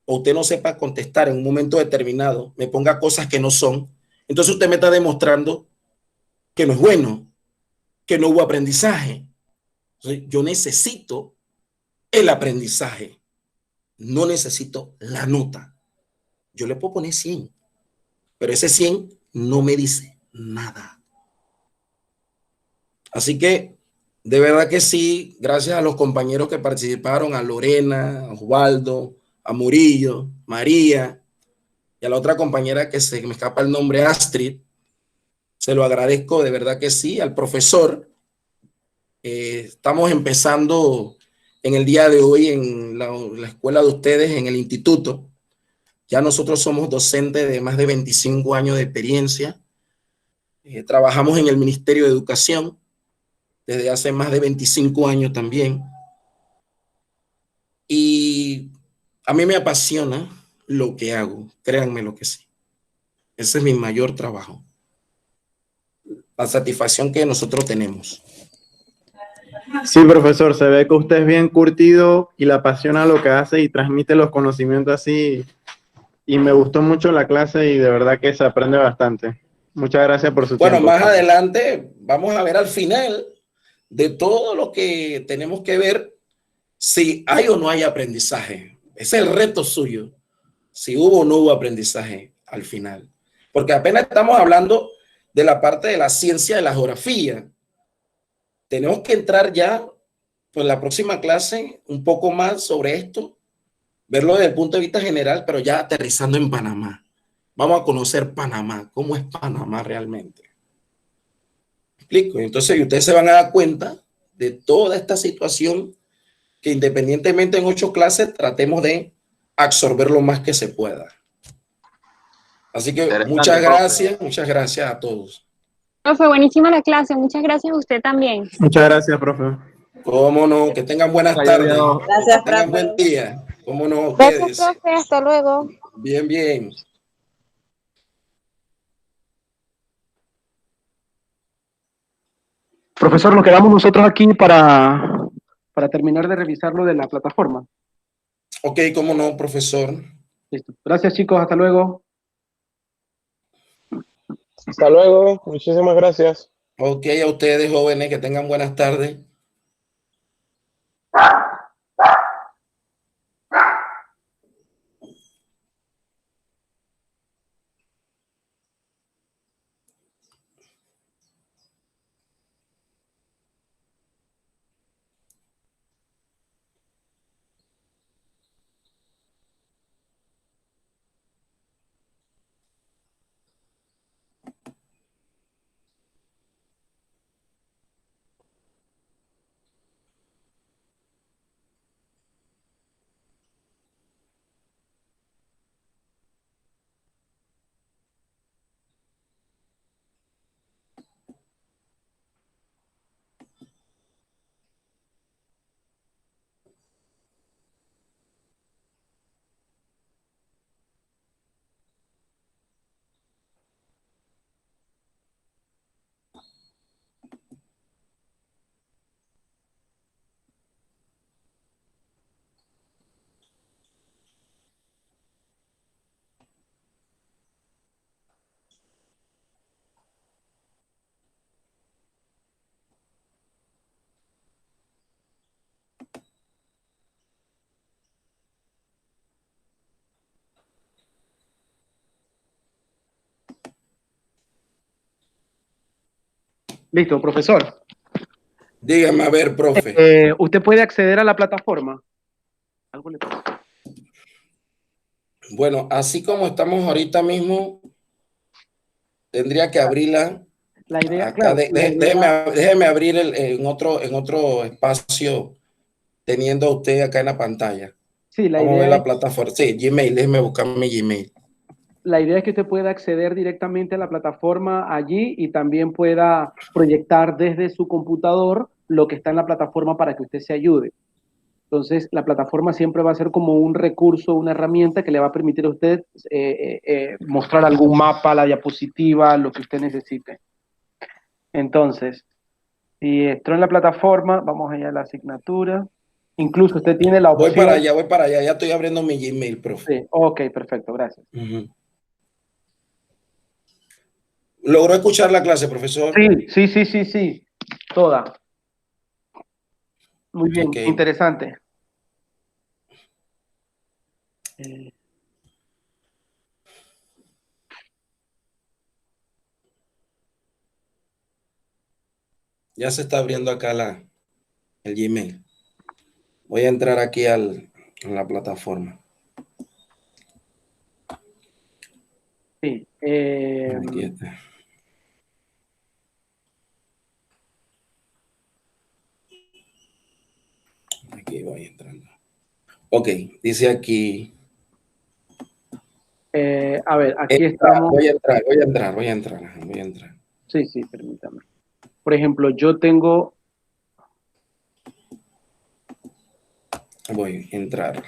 o usted no sepa contestar en un momento determinado, me ponga cosas que no son, entonces usted me está demostrando que no es bueno, que no hubo aprendizaje. Entonces, yo necesito el aprendizaje, no necesito la nota. Yo le puedo poner 100, pero ese 100 no me dice nada. Así que, de verdad que sí, gracias a los compañeros que participaron, a Lorena, a Osvaldo, a Murillo, María, y a la otra compañera que se me escapa el nombre, Astrid, se lo agradezco, de verdad que sí, al profesor. Estamos empezando en el día de hoy en la escuela de ustedes, en el instituto. Ya nosotros somos docentes de más de 25 años de experiencia. Trabajamos en el Ministerio de Educación desde hace más de 25 años también. Y a mí me apasiona lo que hago, créanme lo que sí. Ese es mi mayor trabajo. La satisfacción que nosotros tenemos. Sí, profesor, se ve que usted es bien curtido y le apasiona lo que hace y transmite los conocimientos así. Y me gustó mucho la clase y de verdad que se aprende bastante. Muchas gracias por su tiempo. Bueno, más adelante vamos a ver al final de todo lo que tenemos que ver si hay o no hay aprendizaje. Ese es el reto suyo, si hubo o no hubo aprendizaje al final. Porque apenas estamos hablando de la parte de la ciencia de la geografía. Tenemos que entrar ya, pues la próxima clase, un poco más sobre esto, verlo desde el punto de vista general, pero ya aterrizando en Panamá. Vamos a conocer Panamá, cómo es Panamá realmente. ¿Me explico? Entonces ustedes se van a dar cuenta de toda esta situación que independientemente en 8 clases tratemos de absorber lo más que se pueda. Así que muchas gracias a todos. Profe, buenísima la clase, muchas gracias a usted también. Muchas gracias, profe. Cómo no, que tengan buenas tardes. Gracias, que tengan profe. buen día. Cómo no, Gracias, ustedes. profe. Hasta luego. Bien, bien. Profesor, nos quedamos nosotros aquí para terminar de revisar lo de la plataforma. Ok, cómo no, profesor. Listo. Gracias, chicos. Hasta luego. Hasta luego, muchísimas gracias. Ok, a ustedes, jóvenes, que tengan buenas tardes. Listo, profesor. Dígame, a ver, profe. ¿Usted puede acceder a la plataforma? ¿Algo le pasa? Bueno, así como estamos ahorita mismo, tendría que abrirla. La idea, Acá, claro, déjeme abrir en otro espacio, teniendo a usted acá en la pantalla. Sí, la Vamos a idea ver la es, plataforma. Sí, Gmail, déjeme buscar mi Gmail. la idea es que usted pueda acceder directamente a la plataforma allí y también pueda proyectar desde su computador lo que está en la plataforma para que usted se ayude. Entonces, la plataforma siempre va a ser como un recurso, una herramienta que le va a permitir a usted mostrar algún mapa, la diapositiva, lo que usted necesite. Entonces, si entró en la plataforma, vamos allá a la asignatura. Incluso usted tiene la opción... Voy para allá, ya estoy abriendo mi Gmail, profe. Sí, ok, perfecto, gracias. ¿Logró escuchar la clase, profesor? Sí, toda. Muy bien, Okay. interesante. Ya se está abriendo acá el Gmail. Voy a entrar aquí a la plataforma. Sí. Aquí está. Aquí voy entrando. Ok, dice aquí. A ver, aquí estamos. Voy a entrar. Sí, permítame. Por ejemplo, yo tengo... Voy a entrar.